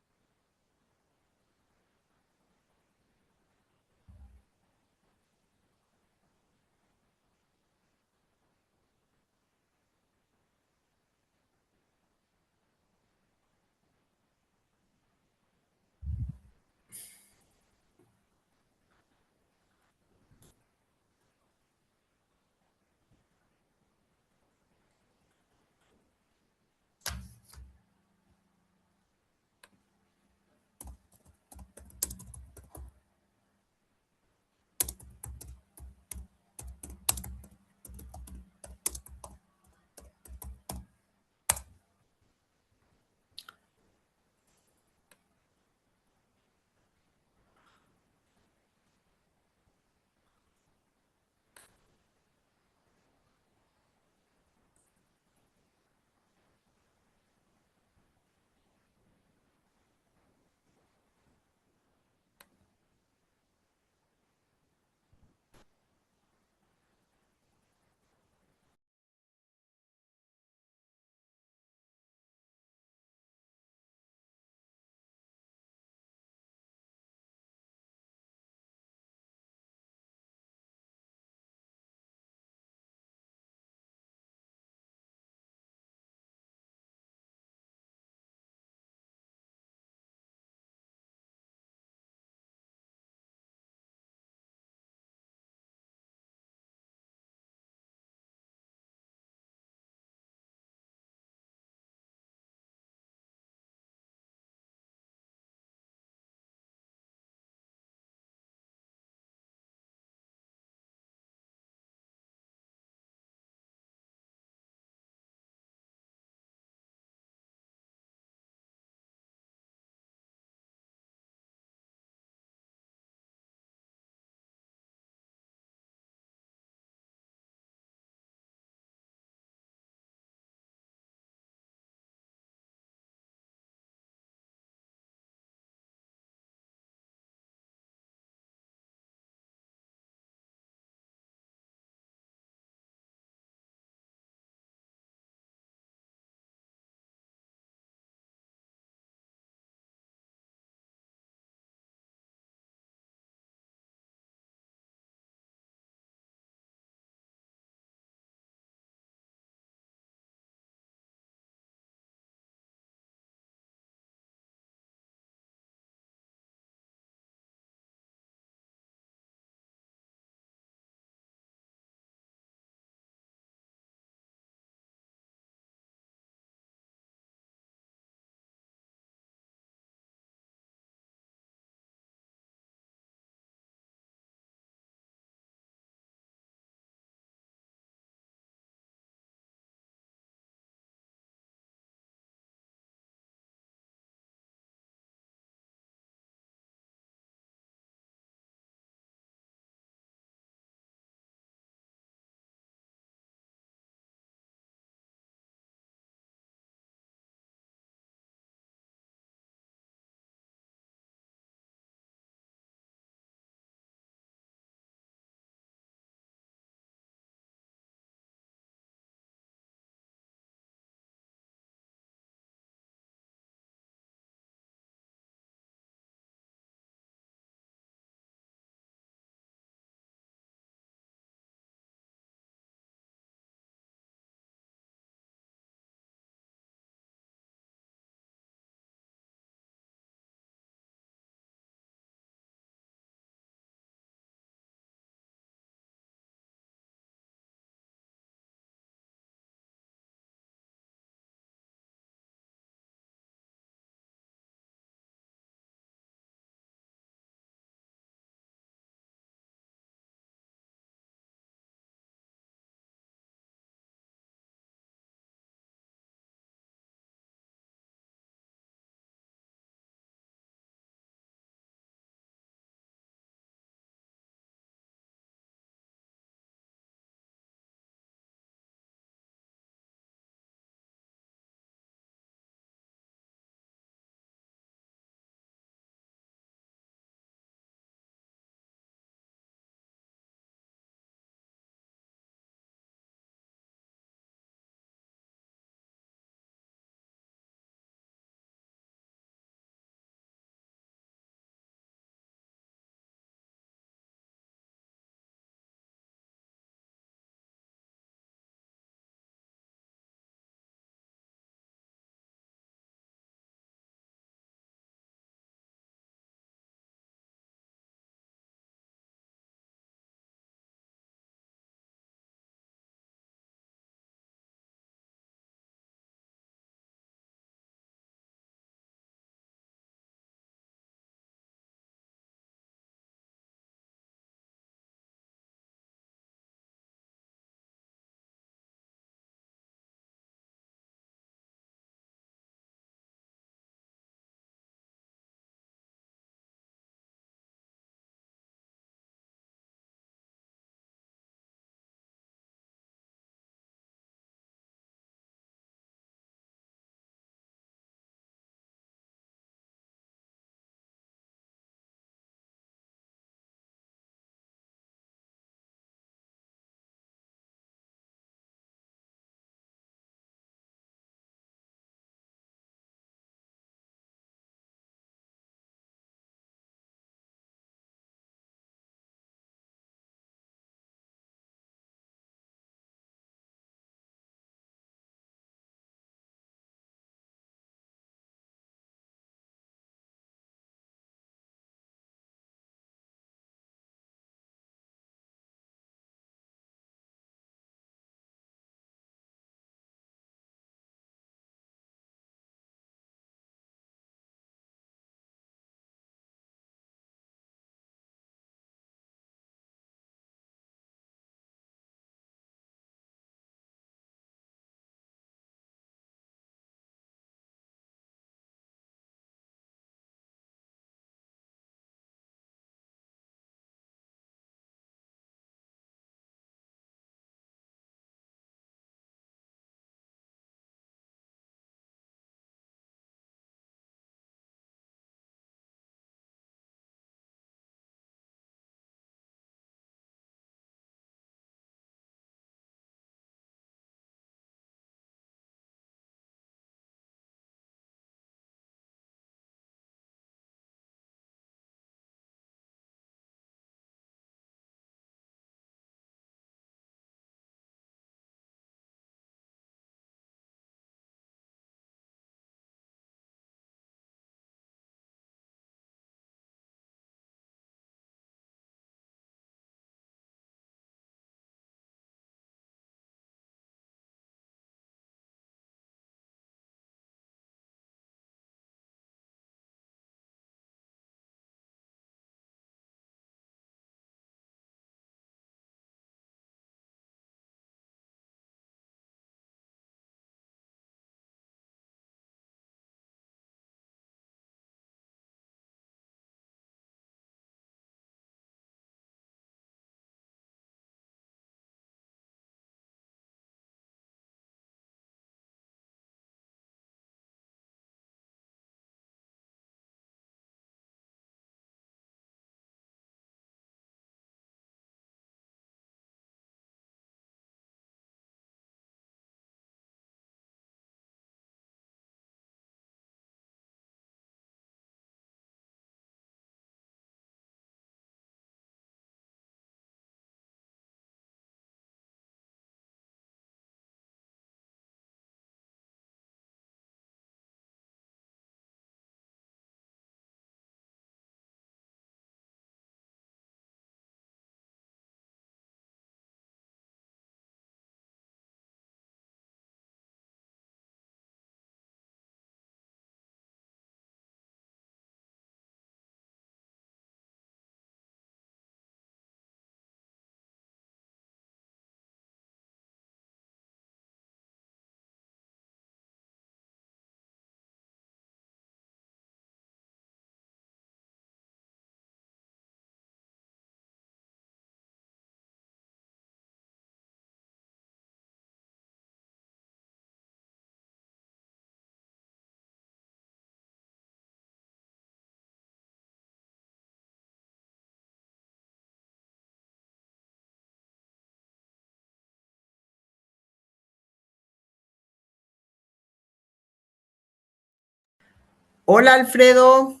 Hola, Alfredo.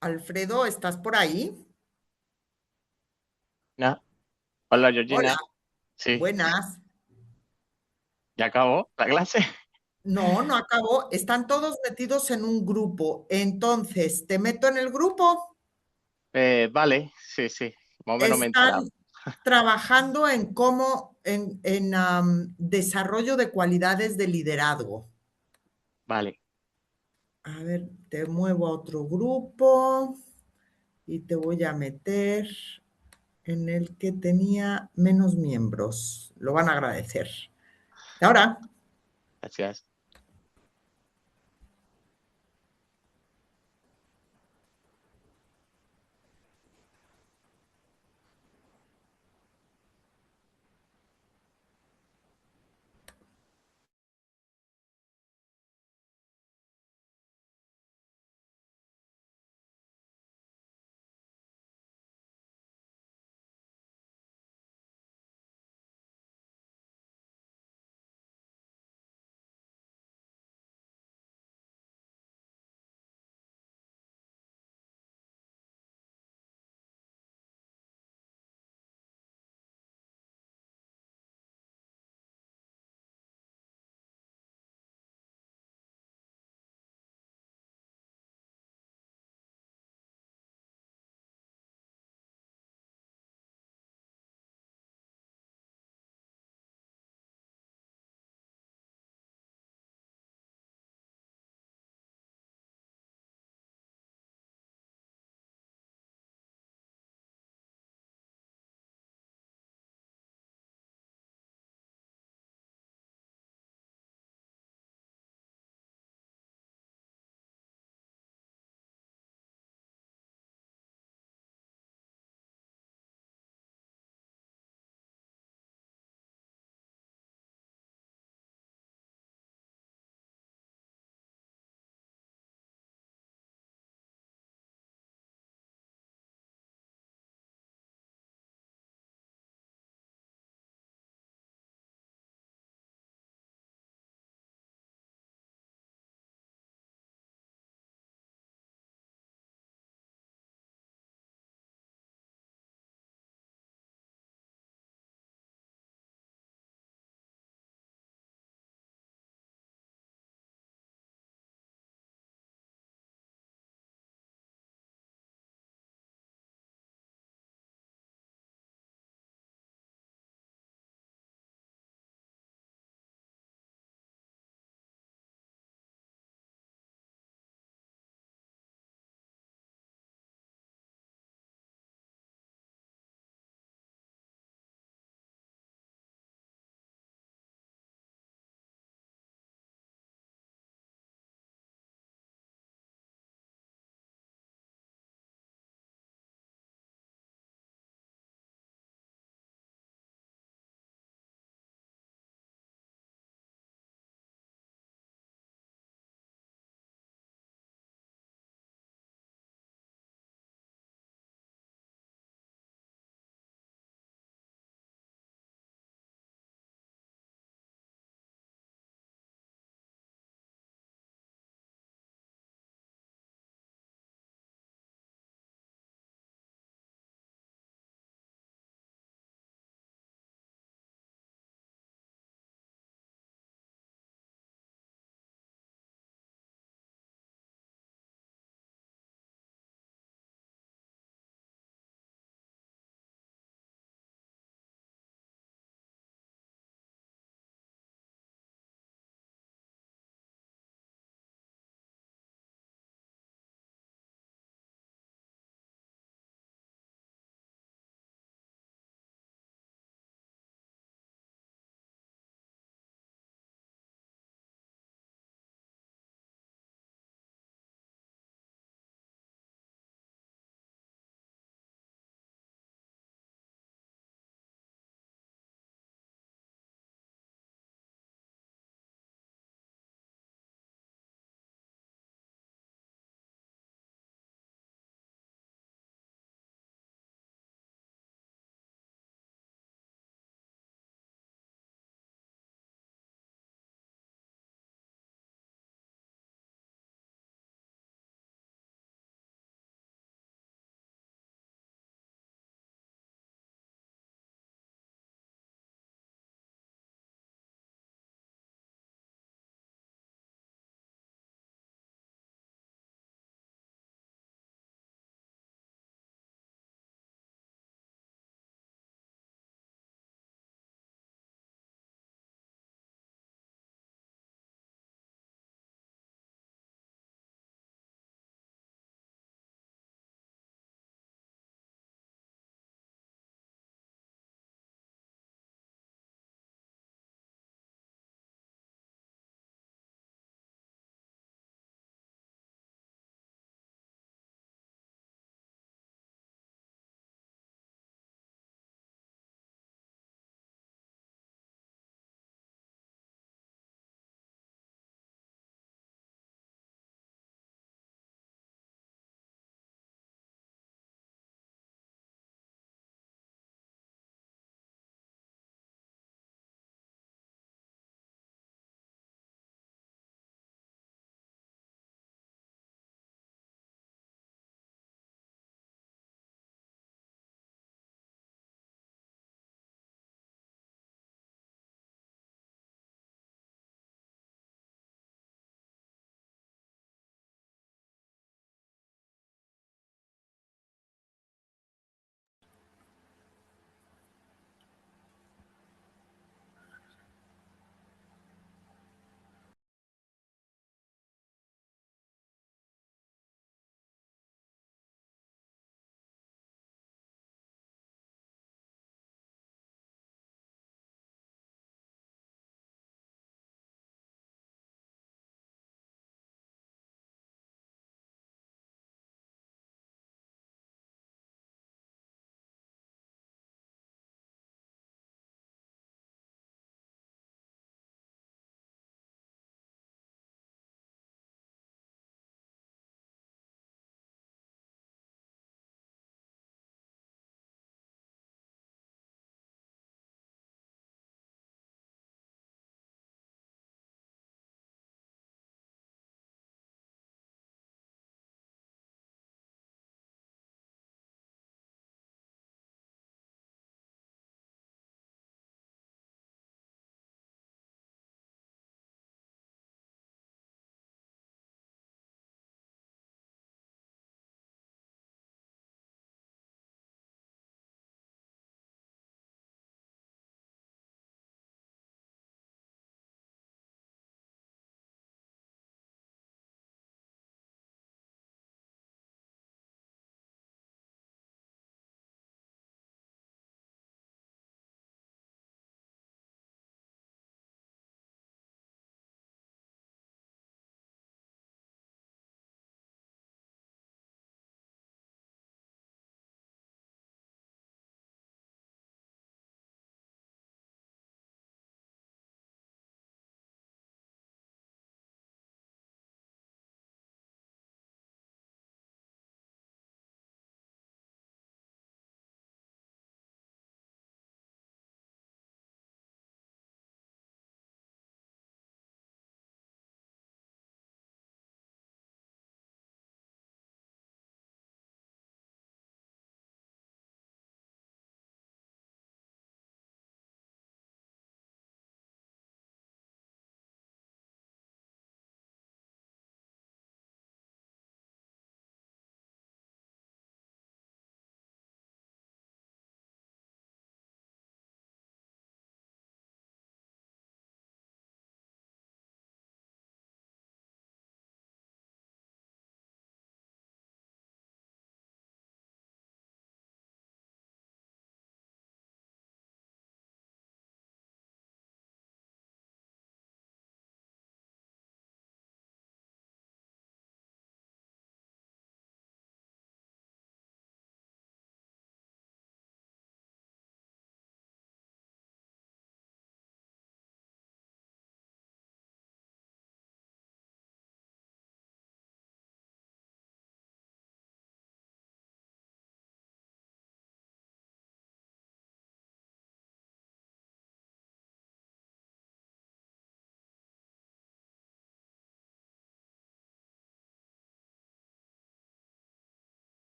Alfredo, ¿estás por ahí? No. Hola, Hola, Georgina. Sí, buenas. ¿ya acabó la clase? No, no acabó. Están todos metidos en un grupo. Entonces, ¿te meto en el grupo? Vale, sí, sí, más o menos me he Están enterado. trabajando en desarrollo de cualidades de liderazgo. Vale, A ver, te muevo a otro grupo y te voy a meter en el que tenía menos miembros. Lo van a agradecer. Ahora. gracias.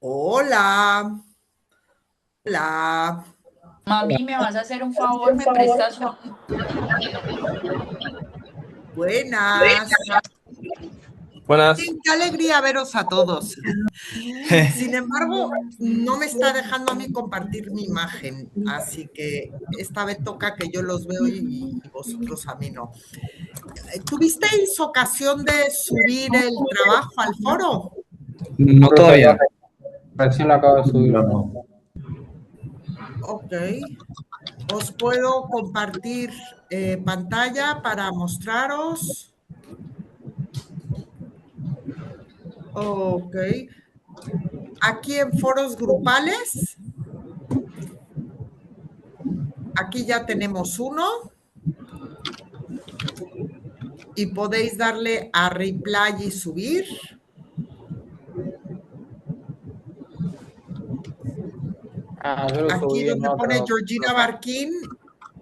Hola. Hola. Mami, ¿me vas a hacer un favor? ¿Me prestas un... Buenas. Buenas. Sí, qué alegría veros a todos. Sin embargo, no me está dejando a mí compartir mi imagen, así que esta vez toca que yo los veo y vosotros a mí no. ¿Tuvisteis ocasión de subir el trabajo al foro? No todavía. Recién lo acabo de subir. Ok. Os puedo compartir pantalla para mostraros. Ok. Aquí en foros grupales. Aquí ya tenemos uno. Y podéis darle a reply y subir. Yo lo Aquí subí en donde pone otro. Georgina Barquín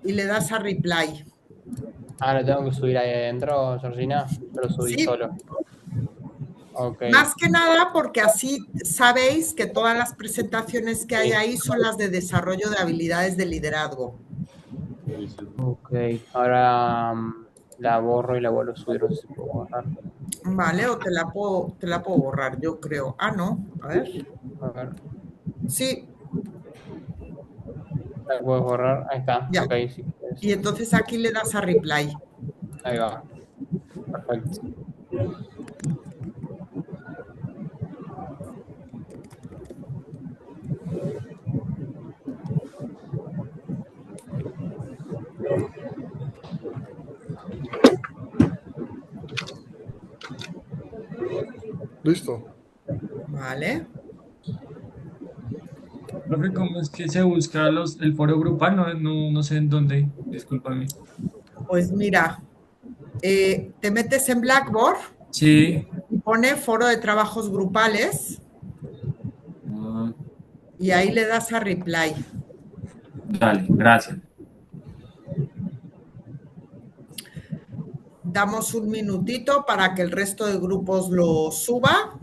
y le das a reply. Lo tengo que subir ahí adentro, Georgina. Yo lo subí Sí. solo. Ok. Más que nada porque así sabéis que todas las presentaciones que hay ahí son las de desarrollo de habilidades de liderazgo. Ok. Ahora la borro y la vuelvo a subir. No sé si puedo borrar. Vale, o te la puedo borrar, yo creo. Ah, no, a ver. A ver. Sí. ¿La puedo borrar? Ahí está. Ya. Ok, sí. Y entonces aquí le das a reply. Ahí va. Perfecto. Listo. Vale. Profe, ¿cómo es que se busca el foro grupal? No sé en dónde, discúlpame. Pues mira, te metes en Blackboard Sí. y pone foro de trabajos grupales Ah, y ahí le das a reply. dale, gracias. Damos un minutito para que el resto de grupos lo suba.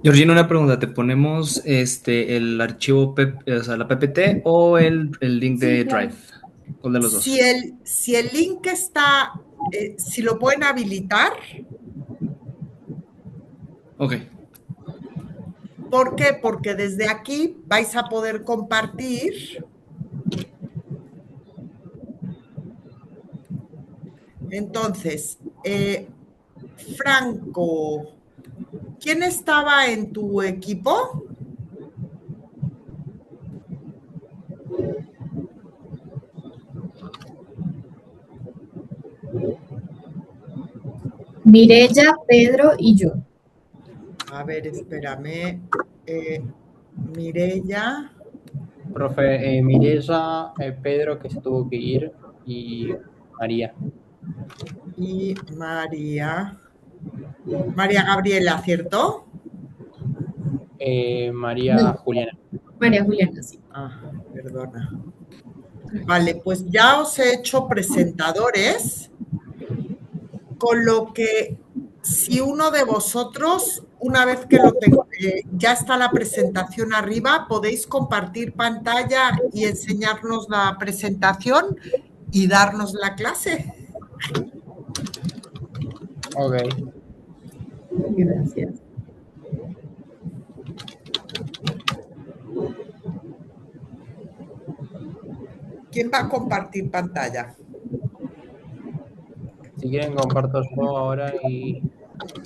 Georgina, una pregunta. ¿Te ponemos el archivo, o sea, la PPT o el link de Sí, claro. Drive? ¿Cuál de los dos? Si el link está, si lo pueden habilitar. Ok. ¿Por qué? Porque desde aquí vais a poder compartir. Entonces, Franco, ¿quién estaba en tu equipo? Mirella, Pedro y yo. A ver, espérame. Mirella. Profe, Mirella, Pedro que se tuvo que ir y María. Y María. María Gabriela, ¿cierto? María No. Juliana. María Juliana, sí. Ah, perdona. Vale, pues ya os he hecho presentadores, con lo que si uno de vosotros, una vez que ya está la presentación arriba, podéis compartir pantalla y enseñarnos la presentación y darnos la clase. Ok. Gracias. ¿Quién va a compartir pantalla? Si quieren comparto yo ahora y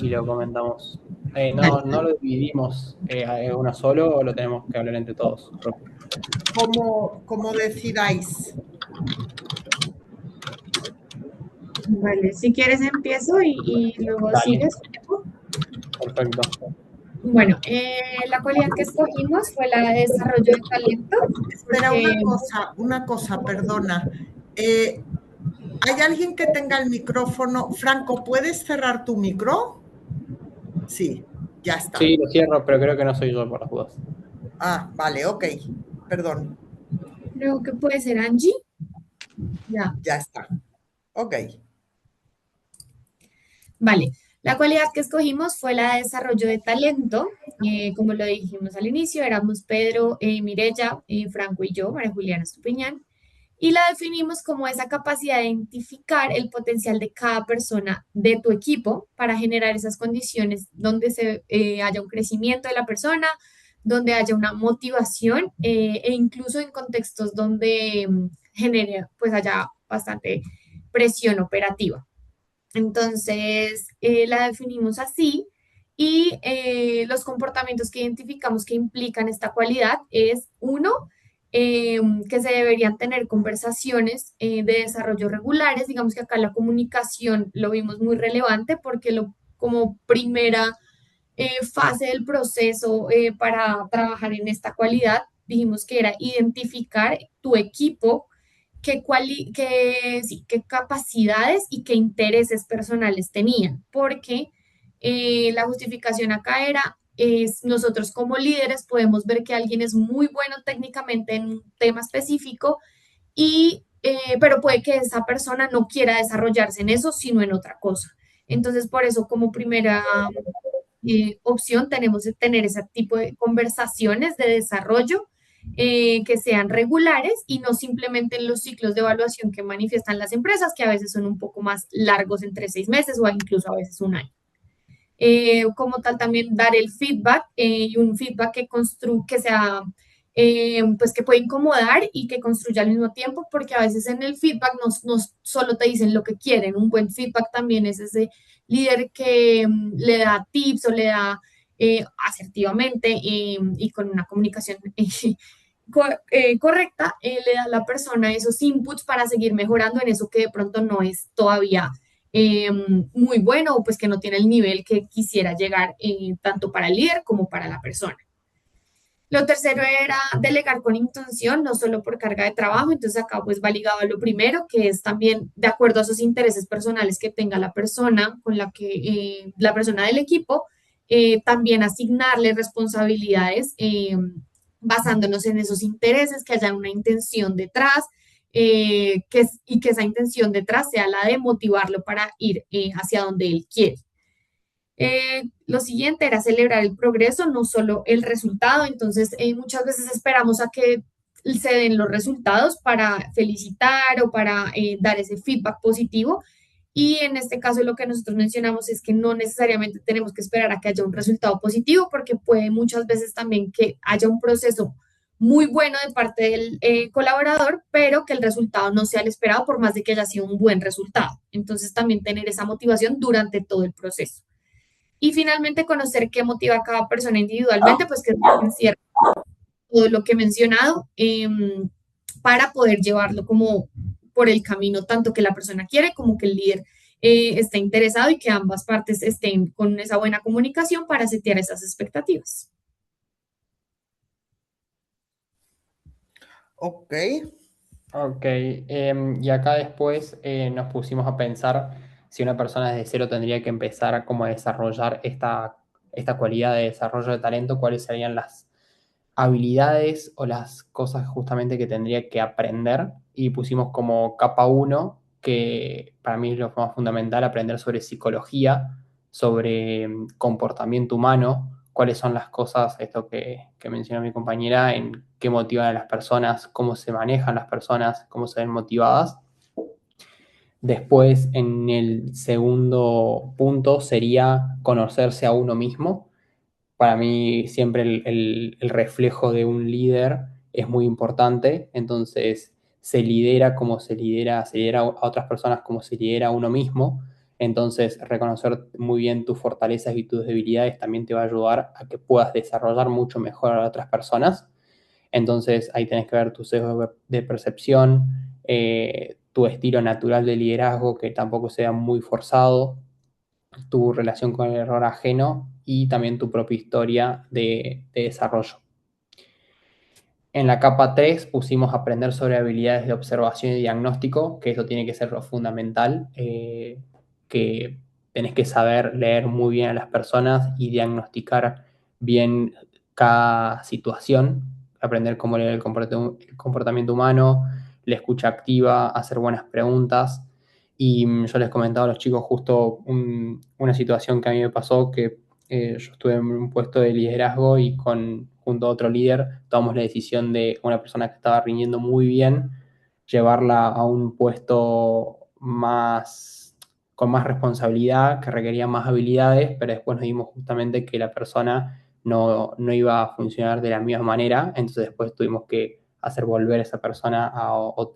lo comentamos. No lo dividimos en una solo o lo tenemos que hablar entre todos. Como decidáis. Vale, si quieres empiezo y luego Dale. sigues. Perfecto. Bueno, la cualidad que escogimos fue la de desarrollo de talento. Espera, una cosa, perdona. ¿Hay alguien que tenga el micrófono? Franco, ¿puedes cerrar tu micro? Sí, ya está. Sí, lo cierro, pero creo que no soy yo por las dudas. Ah, vale, ok. Perdón. Creo que puede ser Angie. Ya. Ya está. Ok. Vale. La cualidad que escogimos fue la de desarrollo de talento. Como lo dijimos al inicio, éramos Pedro, Mirella, Franco y yo, María Juliana Estupiñán, y la definimos como esa capacidad de identificar el potencial de cada persona de tu equipo para generar esas condiciones donde haya un crecimiento de la persona, donde haya una motivación e incluso en contextos donde genere, pues haya bastante presión operativa. Entonces, la definimos así y los comportamientos que identificamos que implican esta cualidad es, uno, que se deberían tener conversaciones de desarrollo regulares. Digamos que acá la comunicación lo vimos muy relevante porque como primera fase del proceso para trabajar en esta cualidad, dijimos que era identificar tu equipo, qué capacidades y qué intereses personales tenían, porque la justificación acá es nosotros como líderes podemos ver que alguien es muy bueno técnicamente en un tema específico pero puede que esa persona no quiera desarrollarse en eso, sino en otra cosa. Entonces, por eso como primera opción tenemos que tener ese tipo de conversaciones de desarrollo que sean regulares y no simplemente en los ciclos de evaluación que manifiestan las empresas, que a veces son un poco más largos, entre 6 meses o incluso a veces un año. Como tal, también dar el feedback y un feedback que sea, pues que puede incomodar y que construya al mismo tiempo, porque a veces en el feedback no solo te dicen lo que quieren. Un buen feedback también es ese líder que le da tips o le da asertivamente y con una comunicación correcta, le da a la persona esos inputs para seguir mejorando en eso que de pronto no es todavía muy bueno o pues que no tiene el nivel que quisiera llegar tanto para el líder como para la persona. Lo tercero era delegar con intención, no solo por carga de trabajo. Entonces acá pues va ligado a lo primero, que es también de acuerdo a esos intereses personales que tenga la persona con la persona del equipo, también asignarle responsabilidades basándonos en esos intereses, que haya una intención detrás, y que esa intención detrás sea la de motivarlo para ir hacia donde él quiere. Lo siguiente era celebrar el progreso, no solo el resultado. Entonces, muchas veces esperamos a que se den los resultados para felicitar o para dar ese feedback positivo. Y en este caso lo que nosotros mencionamos es que no necesariamente tenemos que esperar a que haya un resultado positivo, porque puede muchas veces también que haya un proceso muy bueno de parte del colaborador, pero que el resultado no sea el esperado por más de que haya sido un buen resultado. Entonces también tener esa motivación durante todo el proceso. Y finalmente conocer qué motiva a cada persona individualmente, pues que encierra todo lo que he mencionado para poder llevarlo como por el camino tanto que la persona quiere como que el líder esté interesado y que ambas partes estén con esa buena comunicación para setear esas expectativas. Ok. Ok, y acá después nos pusimos a pensar si una persona desde cero tendría que empezar como a desarrollar esta cualidad de desarrollo de talento, cuáles serían las habilidades o las cosas justamente que tendría que aprender, y pusimos como capa 1, que para mí es lo más fundamental, aprender sobre psicología, sobre comportamiento humano, cuáles son las cosas, esto que mencionó mi compañera, en qué motivan a las personas, cómo se manejan las personas, cómo se ven motivadas. Después, en el segundo punto, sería conocerse a uno mismo. Para mí siempre el reflejo de un líder es muy importante, entonces se lidera como se lidera a otras personas como se lidera a uno mismo. Entonces reconocer muy bien tus fortalezas y tus debilidades también te va a ayudar a que puedas desarrollar mucho mejor a otras personas. Entonces ahí tenés que ver tu sesgo de percepción, tu estilo natural de liderazgo que tampoco sea muy forzado, tu relación con el error ajeno y también tu propia historia de desarrollo. En la capa 3 pusimos aprender sobre habilidades de observación y diagnóstico, que eso tiene que ser lo fundamental, que tenés que saber leer muy bien a las personas y diagnosticar bien cada situación, aprender cómo leer el comportamiento humano, la escucha activa, hacer buenas preguntas Y yo les comentaba a los chicos justo una situación que a mí me pasó, que yo estuve en un puesto de liderazgo y junto a otro líder tomamos la decisión de una persona que estaba rindiendo muy bien, llevarla a un puesto con más responsabilidad, que requería más habilidades, pero después nos dimos justamente que la persona no iba a funcionar de la misma manera, entonces después tuvimos que hacer volver a esa persona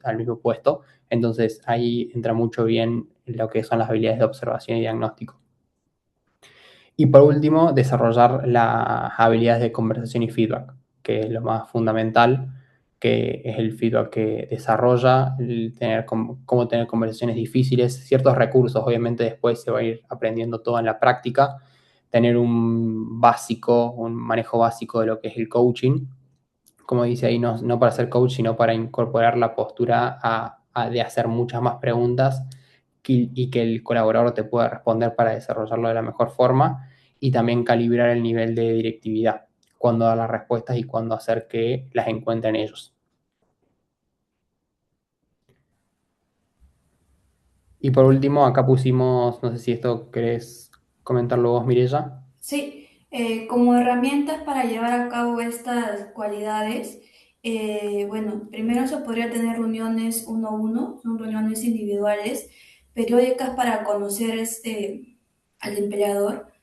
al mismo puesto. Entonces ahí entra mucho bien lo que son las habilidades de observación y diagnóstico. Y por último, desarrollar las habilidades de conversación y feedback, que es lo más fundamental, que es el feedback que desarrolla, cómo tener conversaciones difíciles, ciertos recursos, obviamente después se va a ir aprendiendo todo en la práctica, tener un manejo básico de lo que es el coaching, como dice ahí, no para ser coach, sino para incorporar la postura de hacer muchas más preguntas y que el colaborador te pueda responder para desarrollarlo de la mejor forma, y también calibrar el nivel de directividad, cuándo dar las respuestas y cuándo hacer que las encuentren ellos. Y por último, acá pusimos, no sé si esto querés comentarlo vos, Mireya. Sí, como herramientas para llevar a cabo estas cualidades, bueno, primero se podría tener reuniones uno a uno, son reuniones individuales, periódicas para conocer al empleador.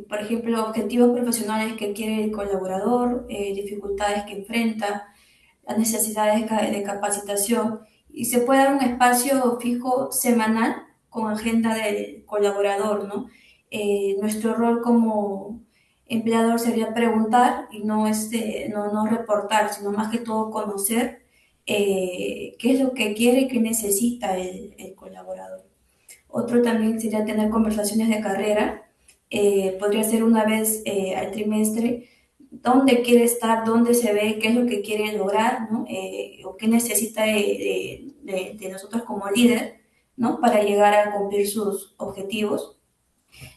Por ejemplo, objetivos profesionales que quiere el colaborador, dificultades que enfrenta, las necesidades de capacitación, y se puede dar un espacio fijo semanal con agenda del colaborador, ¿no? Nuestro rol como empleador sería preguntar y no reportar, sino más que todo conocer qué es lo que quiere y qué necesita el colaborador. Otro también sería tener conversaciones de carrera. Podría ser una vez al trimestre, dónde quiere estar, dónde se ve, qué es lo que quiere lograr, ¿no? O qué necesita de nosotros como líder, ¿no? Para llegar a cumplir sus objetivos.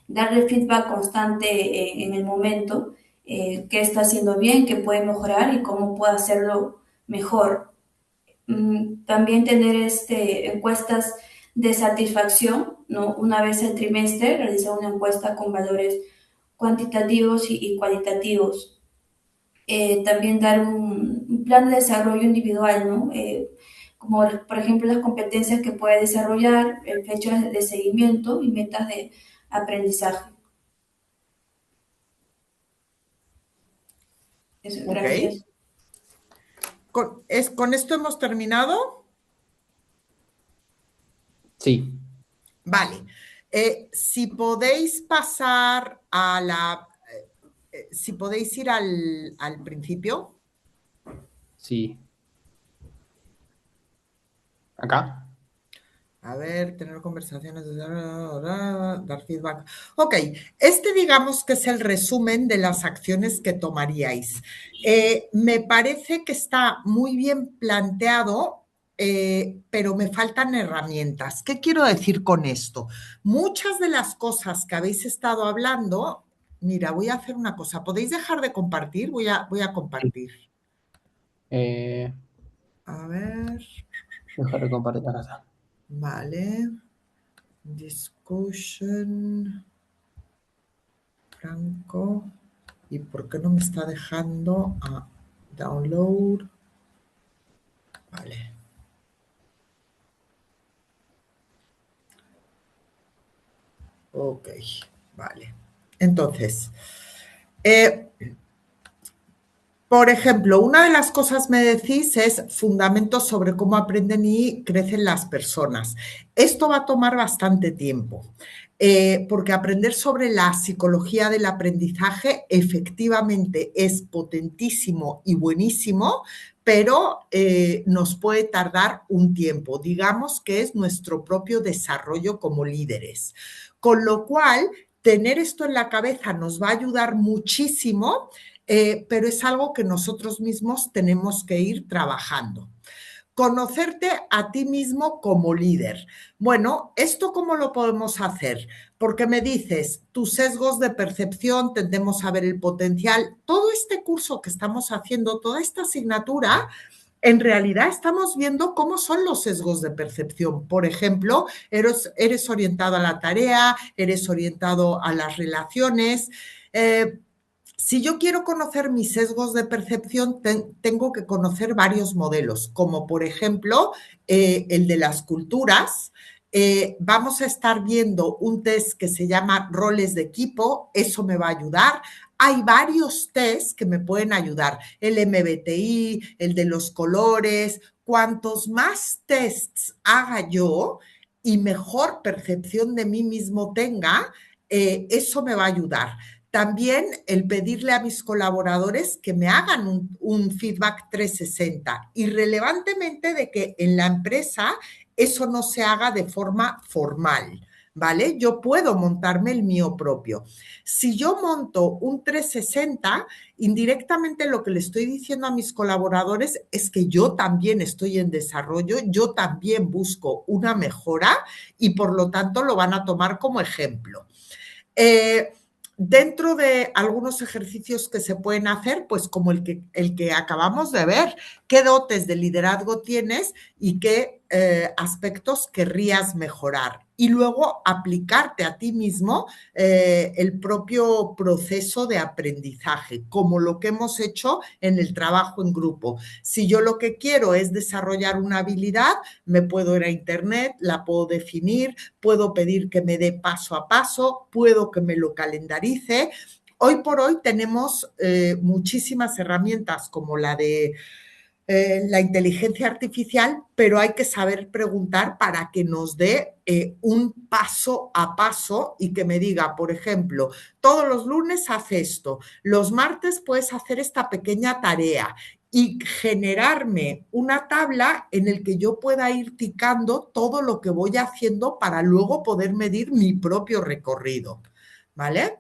Darle feedback constante en el momento, qué está haciendo bien, qué puede mejorar y cómo puede hacerlo mejor. También tener encuestas de satisfacción, ¿no? Una vez al trimestre realizar una encuesta con valores cuantitativos y cualitativos. También dar un plan de desarrollo individual, ¿no? Como por ejemplo las competencias que puede desarrollar, fechas de seguimiento y metas de aprendizaje. Eso, gracias. ¿Con esto hemos terminado? Sí. Vale. Si podéis pasar si podéis ir al principio. Sí. ¿Acá? A ver, tener conversaciones, dar feedback. Ok, digamos que es el resumen de las acciones que tomaríais. Me parece que está muy bien planteado, pero me faltan herramientas. ¿Qué quiero decir con esto? Muchas de las cosas que habéis estado hablando, mira, voy a hacer una cosa. ¿Podéis dejar de compartir? Voy a compartir. A ver. Dejar de compartir acá. Vale. Discussion. Franco. ¿Y por qué no me está dejando download? Vale. Ok, vale. Entonces, por ejemplo, una de las cosas me decís es fundamentos sobre cómo aprenden y crecen las personas. Esto va a tomar bastante tiempo, porque aprender sobre la psicología del aprendizaje efectivamente es potentísimo y buenísimo, pero nos puede tardar un tiempo. Digamos que es nuestro propio desarrollo como líderes. Con lo cual, tener esto en la cabeza nos va a ayudar muchísimo, pero es algo que nosotros mismos tenemos que ir trabajando. Conocerte a ti mismo como líder. Bueno, ¿esto cómo lo podemos hacer? Porque me dices, tus sesgos de percepción, tendemos a ver el potencial. Todo este curso que estamos haciendo, toda esta asignatura, en realidad estamos viendo cómo son los sesgos de percepción. Por ejemplo, eres orientado a la tarea, eres orientado a las relaciones. Si yo quiero conocer mis sesgos de percepción, tengo que conocer varios modelos, como por ejemplo el de las culturas. Vamos a estar viendo un test que se llama roles de equipo, eso me va a ayudar. Hay varios tests que me pueden ayudar, el MBTI, el de los colores. Cuantos más tests haga yo y mejor percepción de mí mismo tenga, eso me va a ayudar. También el pedirle a mis colaboradores que me hagan un feedback 360, irrelevantemente de que en la empresa eso no se haga de forma formal, ¿vale? Yo puedo montarme el mío propio. Si yo monto un 360, indirectamente lo que le estoy diciendo a mis colaboradores es que yo también estoy en desarrollo, yo también busco una mejora y por lo tanto lo van a tomar como ejemplo. Dentro de algunos ejercicios que se pueden hacer, pues como el que acabamos de ver, qué dotes de liderazgo tienes y qué aspectos querrías mejorar. Y luego aplicarte a ti mismo el propio proceso de aprendizaje, como lo que hemos hecho en el trabajo en grupo. Si yo lo que quiero es desarrollar una habilidad, me puedo ir a internet, la puedo definir, puedo pedir que me dé paso a paso, puedo que me lo calendarice. Hoy por hoy tenemos muchísimas herramientas como la de la inteligencia artificial, pero hay que saber preguntar para que nos dé un paso a paso y que me diga, por ejemplo, todos los lunes haz esto, los martes puedes hacer esta pequeña tarea y generarme una tabla en el que yo pueda ir ticando todo lo que voy haciendo para luego poder medir mi propio recorrido, ¿vale?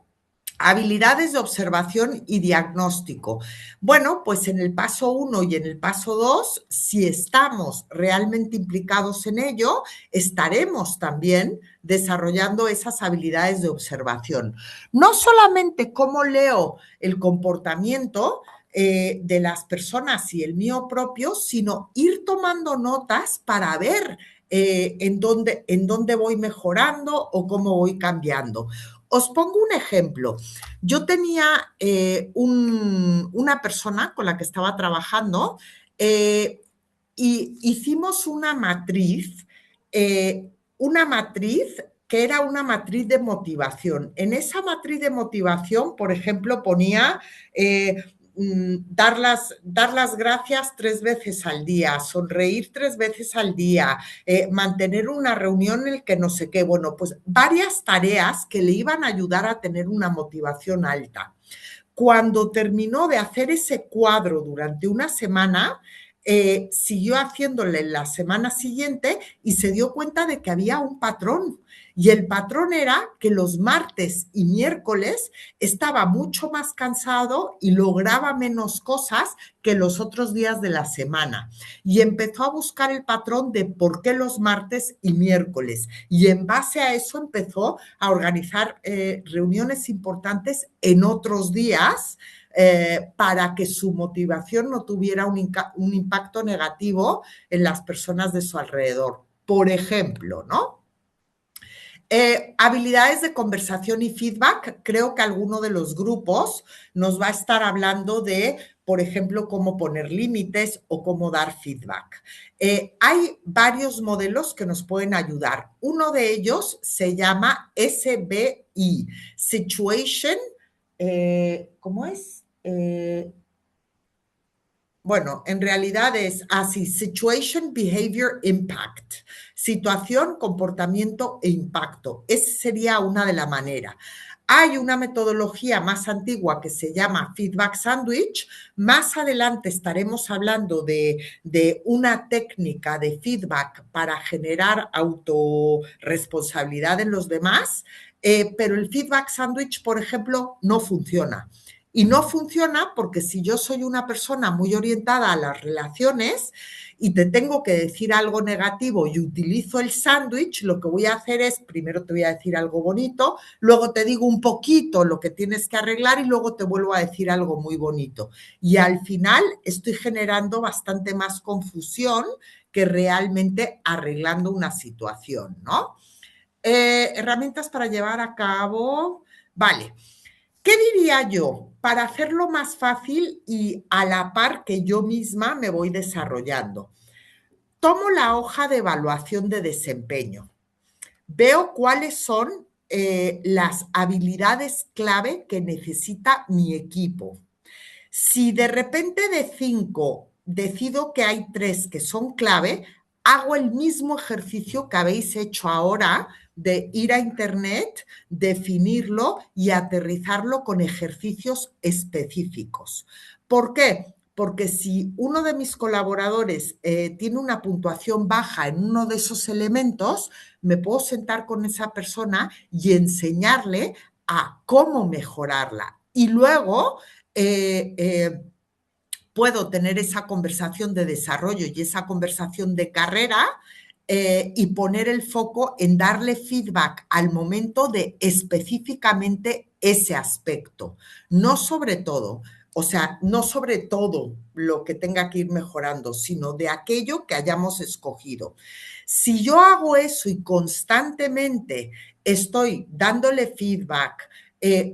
Habilidades de observación y diagnóstico. Bueno, pues en el paso 1 y en el paso 2, si estamos realmente implicados en ello, estaremos también desarrollando esas habilidades de observación. No solamente cómo leo el comportamiento de las personas y el mío propio, sino ir tomando notas para ver en dónde voy mejorando o cómo voy cambiando. Os pongo un ejemplo. Yo tenía una persona con la que estaba trabajando y hicimos una matriz que era una matriz de motivación. En esa matriz de motivación, por ejemplo, ponía dar las gracias 3 veces al día, sonreír 3 veces al día, mantener una reunión en el que no sé qué. Bueno, pues varias tareas que le iban a ayudar a tener una motivación alta. Cuando terminó de hacer ese cuadro durante una semana, siguió haciéndole la semana siguiente y se dio cuenta de que había un patrón. Y el patrón era que los martes y miércoles estaba mucho más cansado y lograba menos cosas que los otros días de la semana. Y empezó a buscar el patrón de por qué los martes y miércoles. Y en base a eso empezó a organizar reuniones importantes en otros días para que su motivación no tuviera un impacto negativo en las personas de su alrededor. Por ejemplo, ¿no? Habilidades de conversación y feedback. Creo que alguno de los grupos nos va a estar hablando de, por ejemplo, cómo poner límites o cómo dar feedback. Hay varios modelos que nos pueden ayudar. Uno de ellos se llama SBI, Situation, ¿cómo es? Bueno, en realidad es así, Situation, Behavior, Impact. Situación, comportamiento e impacto. Esa sería una de las maneras. Hay una metodología más antigua que se llama Feedback Sandwich. Más adelante estaremos hablando de una técnica de feedback para generar autorresponsabilidad en los demás, pero el Feedback Sandwich, por ejemplo, no funciona. Y no funciona porque si yo soy una persona muy orientada a las relaciones y te tengo que decir algo negativo y utilizo el sándwich, lo que voy a hacer es, primero te voy a decir algo bonito, luego te digo un poquito lo que tienes que arreglar y luego te vuelvo a decir algo muy bonito. Y al final estoy generando bastante más confusión que realmente arreglando una situación, ¿no? Herramientas para llevar a cabo, vale. ¿Qué diría yo? Para hacerlo más fácil y a la par que yo misma me voy desarrollando. Tomo la hoja de evaluación de desempeño. Veo cuáles son las habilidades clave que necesita mi equipo. Si de repente de 5 decido que hay 3 que son clave, hago el mismo ejercicio que habéis hecho ahora de ir a internet, definirlo y aterrizarlo con ejercicios específicos. ¿Por qué? Porque si uno de mis colaboradores tiene una puntuación baja en uno de esos elementos, me puedo sentar con esa persona y enseñarle a cómo mejorarla. Y luego puedo tener esa conversación de desarrollo y esa conversación de carrera y poner el foco en darle feedback al momento de específicamente ese aspecto, no sobre todo, o sea, no sobre todo lo que tenga que ir mejorando, sino de aquello que hayamos escogido. Si yo hago eso y constantemente estoy dándole feedback,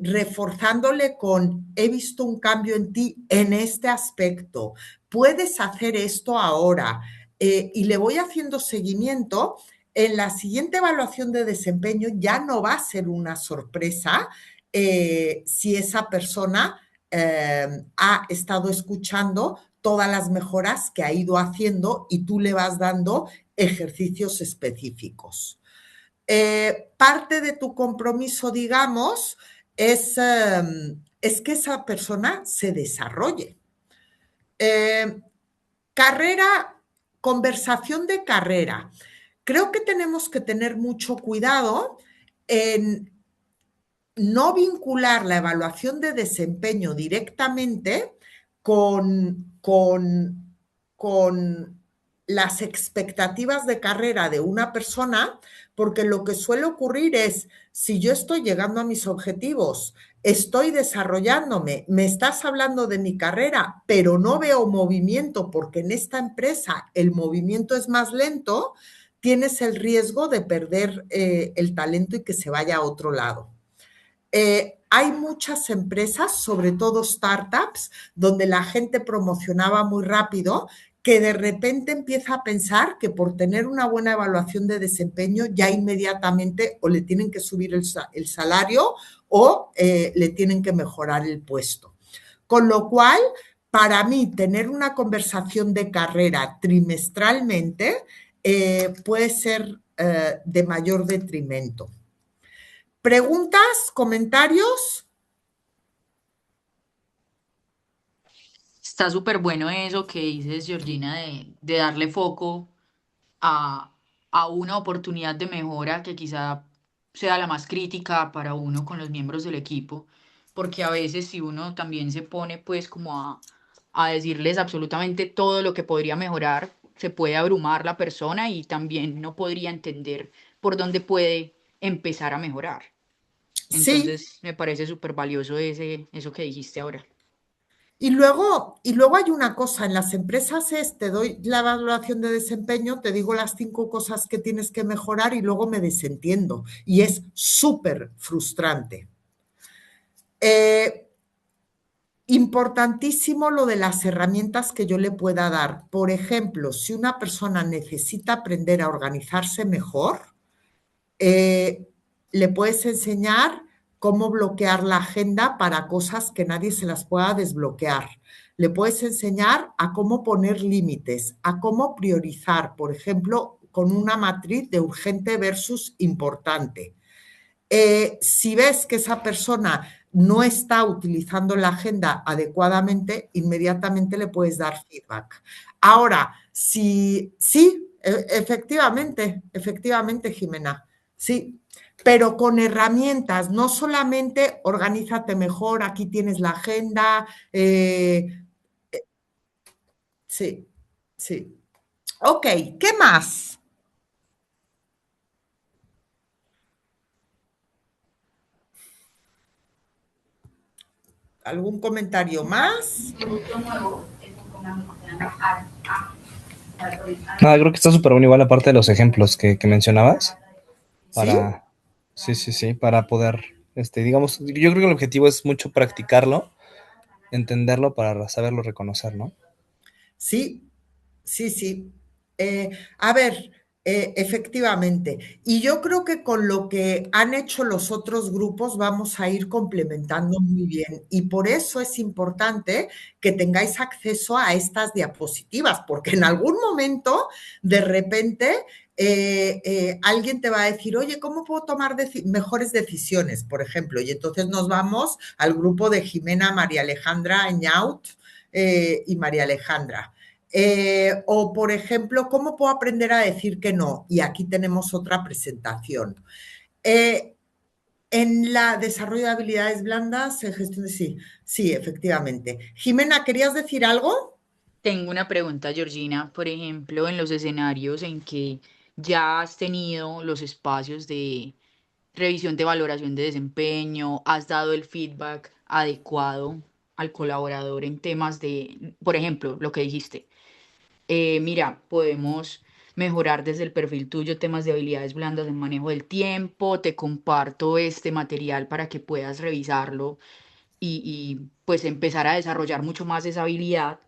reforzándole con, he visto un cambio en ti en este aspecto, puedes hacer esto ahora, y le voy haciendo seguimiento, en la siguiente evaluación de desempeño ya no va a ser una sorpresa si esa persona ha estado escuchando todas las mejoras que ha ido haciendo y tú le vas dando ejercicios específicos. Parte de tu compromiso, digamos, es que esa persona se desarrolle. Carrera, conversación de carrera. Creo que tenemos que tener mucho cuidado en no vincular la evaluación de desempeño directamente con las expectativas de carrera de una persona, porque lo que suele ocurrir es, si yo estoy llegando a mis objetivos, estoy desarrollándome, me estás hablando de mi carrera, pero no veo movimiento porque en esta empresa el movimiento es más lento, tienes el riesgo de perder el talento y que se vaya a otro lado. Hay muchas empresas, sobre todo startups, donde la gente promocionaba muy rápido, que de repente empieza a pensar que por tener una buena evaluación de desempeño ya inmediatamente o le tienen que subir el salario o le tienen que mejorar el puesto. Con lo cual, para mí, tener una conversación de carrera trimestralmente puede ser de mayor detrimento. ¿Preguntas? ¿Comentarios? Está súper bueno eso que dices, Georgina, de darle foco a, a una oportunidad de mejora que quizá sea la más crítica para uno con los miembros del equipo, porque a veces si uno también se pone pues como a decirles absolutamente todo lo que podría mejorar, se puede abrumar la persona y también no podría entender por dónde puede empezar a mejorar. Entonces, Sí. me parece súper valioso eso que dijiste ahora. Y luego hay una cosa, en las empresas te doy la evaluación de desempeño, te digo las 5 cosas que tienes que mejorar y luego me desentiendo. Y es súper frustrante. Importantísimo lo de las herramientas que yo le pueda dar. Por ejemplo, si una persona necesita aprender a organizarse mejor, le puedes enseñar cómo bloquear la agenda para cosas que nadie se las pueda desbloquear. Le puedes enseñar a cómo poner límites, a cómo priorizar, por ejemplo, con una matriz de urgente versus importante. Si ves que esa persona no está utilizando la agenda adecuadamente, inmediatamente le puedes dar feedback. Ahora, sí, efectivamente, Jimena, sí. pero con herramientas, no solamente organízate mejor, aquí tienes la agenda. Sí, sí. Ok, ¿qué más? ¿Algún comentario más? Nada, creo que está súper bueno igual la parte de los ejemplos que mencionabas. ¿Sí? Sí, para poder, digamos, yo creo que el objetivo es mucho practicarlo, entenderlo para saberlo reconocer, ¿no? Sí, sí, sí. A ver, efectivamente. Y yo creo que con lo que han hecho los otros grupos vamos a ir complementando muy bien. Y por eso es importante que tengáis acceso a estas diapositivas, porque en algún momento, de repente, alguien te va a decir, oye, ¿cómo puedo tomar mejores decisiones? Por ejemplo, y entonces nos vamos al grupo de Jimena, María Alejandra Ñaut y María Alejandra. O, por ejemplo, ¿cómo puedo aprender a decir que no? Y aquí tenemos otra presentación. En la desarrollo de habilidades blandas, en gestión de sí, efectivamente. Jimena, ¿querías decir algo? Tengo una pregunta, Georgina. Por ejemplo, en los escenarios en que ya has tenido los espacios de revisión de valoración de desempeño, has dado el feedback adecuado al colaborador en temas de, por ejemplo, lo que dijiste, mira, podemos mejorar desde el perfil tuyo temas de habilidades blandas en manejo del tiempo, te comparto este material para que puedas revisarlo pues empezar a desarrollar mucho más esa habilidad.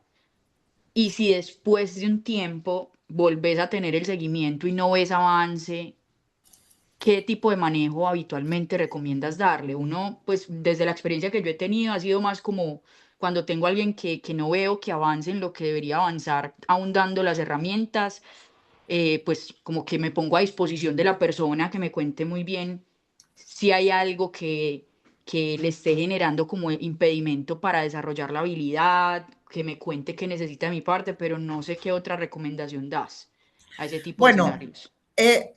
Y si después de un tiempo volvés a tener el seguimiento y no ves avance, ¿qué tipo de manejo habitualmente recomiendas darle? Uno, pues desde la experiencia que yo he tenido, ha sido más como cuando tengo a alguien que no veo que avance en lo que debería avanzar, aún dando las herramientas, pues como que me pongo a disposición de la persona que me cuente muy bien si hay algo que le esté generando como impedimento para desarrollar la habilidad, que me cuente qué necesita de mi parte, pero no sé qué otra recomendación das a ese tipo de Bueno, escenarios.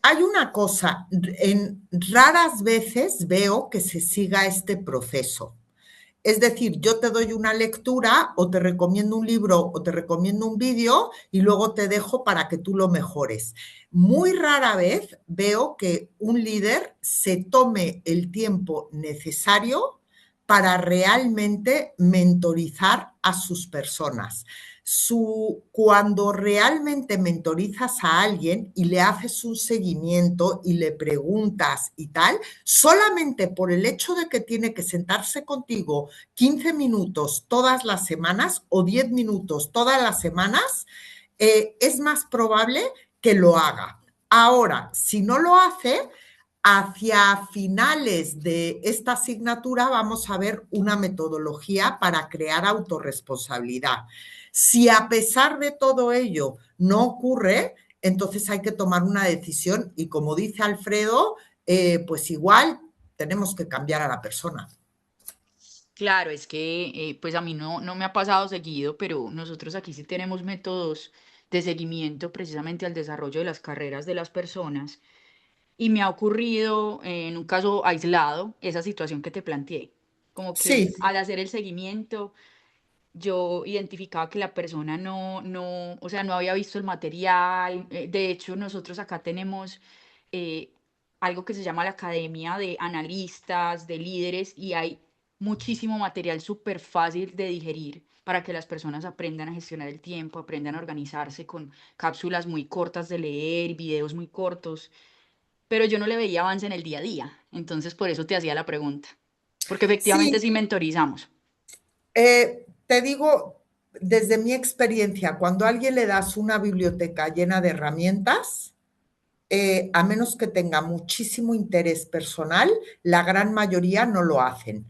hay una cosa, en raras veces veo que se siga este proceso. Es decir, yo te doy una lectura o te recomiendo un libro o te recomiendo un vídeo y luego te dejo para que tú lo mejores. Muy rara vez veo que un líder se tome el tiempo necesario para realmente mentorizar a sus personas. Cuando realmente mentorizas a alguien y le haces un seguimiento y le preguntas y tal, solamente por el hecho de que tiene que sentarse contigo 15 minutos todas las semanas o 10 minutos todas las semanas, es más probable que lo haga. Ahora, si no lo hace, hacia finales de esta asignatura vamos a ver una metodología para crear autorresponsabilidad. Si a pesar de todo ello no ocurre, entonces hay que tomar una decisión y como dice Alfredo, pues igual tenemos que cambiar a la persona. Claro, es que pues a mí no me ha pasado seguido, pero nosotros aquí sí tenemos métodos de seguimiento precisamente al desarrollo de las carreras de las personas. Y me ha ocurrido en un caso aislado esa situación que te planteé. Como que Sí. al hacer el seguimiento, yo identificaba que la persona o sea, no había visto el material. De hecho, nosotros acá tenemos eh, algo que se llama la Academia de Analistas, de Líderes, y hay muchísimo material súper fácil de digerir para que las personas aprendan a gestionar el tiempo, aprendan a organizarse con cápsulas muy cortas de leer, videos muy cortos, pero yo no le veía avance en el día a día. Entonces, por eso te hacía la pregunta. Porque efectivamente Sí, sí mentorizamos. te digo, desde mi experiencia, cuando a alguien le das una biblioteca llena de herramientas, a menos que tenga muchísimo interés personal, la gran mayoría no lo hacen.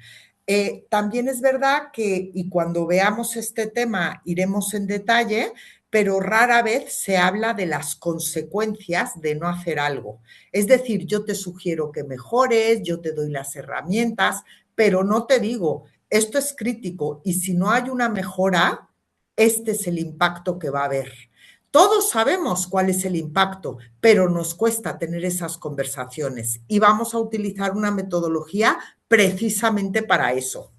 También es verdad que, y cuando veamos este tema iremos en detalle, pero rara vez se habla de las consecuencias de no hacer algo. Es decir, yo te sugiero que mejores, yo te doy las herramientas, pero no te digo, esto es crítico y si no hay una mejora, este es el impacto que va a haber. Todos sabemos cuál es el impacto, pero nos cuesta tener esas conversaciones y vamos a utilizar una metodología precisamente para eso.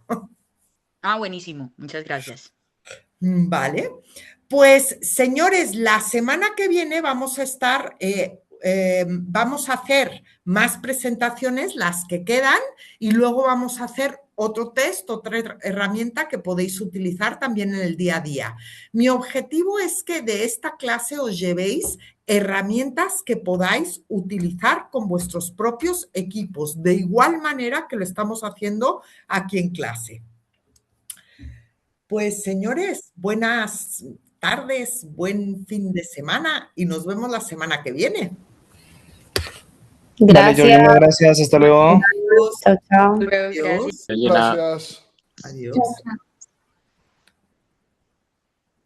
Ah, buenísimo. Muchas gracias. Vale. Pues, señores, la semana que viene vamos a estar, vamos a hacer más presentaciones, las que quedan, y luego vamos a hacer otro test, otra herramienta que podéis utilizar también en el día a día. Mi objetivo es que de esta clase os llevéis herramientas que podáis utilizar con vuestros propios equipos, de igual manera que lo estamos haciendo aquí en clase. Pues, señores, buenas tardes, buen fin de semana y nos vemos la semana que viene. Vale, Georgina, gracias. Hasta luego. Adiós. Chao, chao. Adiós. Georgina. Gracias. Adiós. Chao, chao.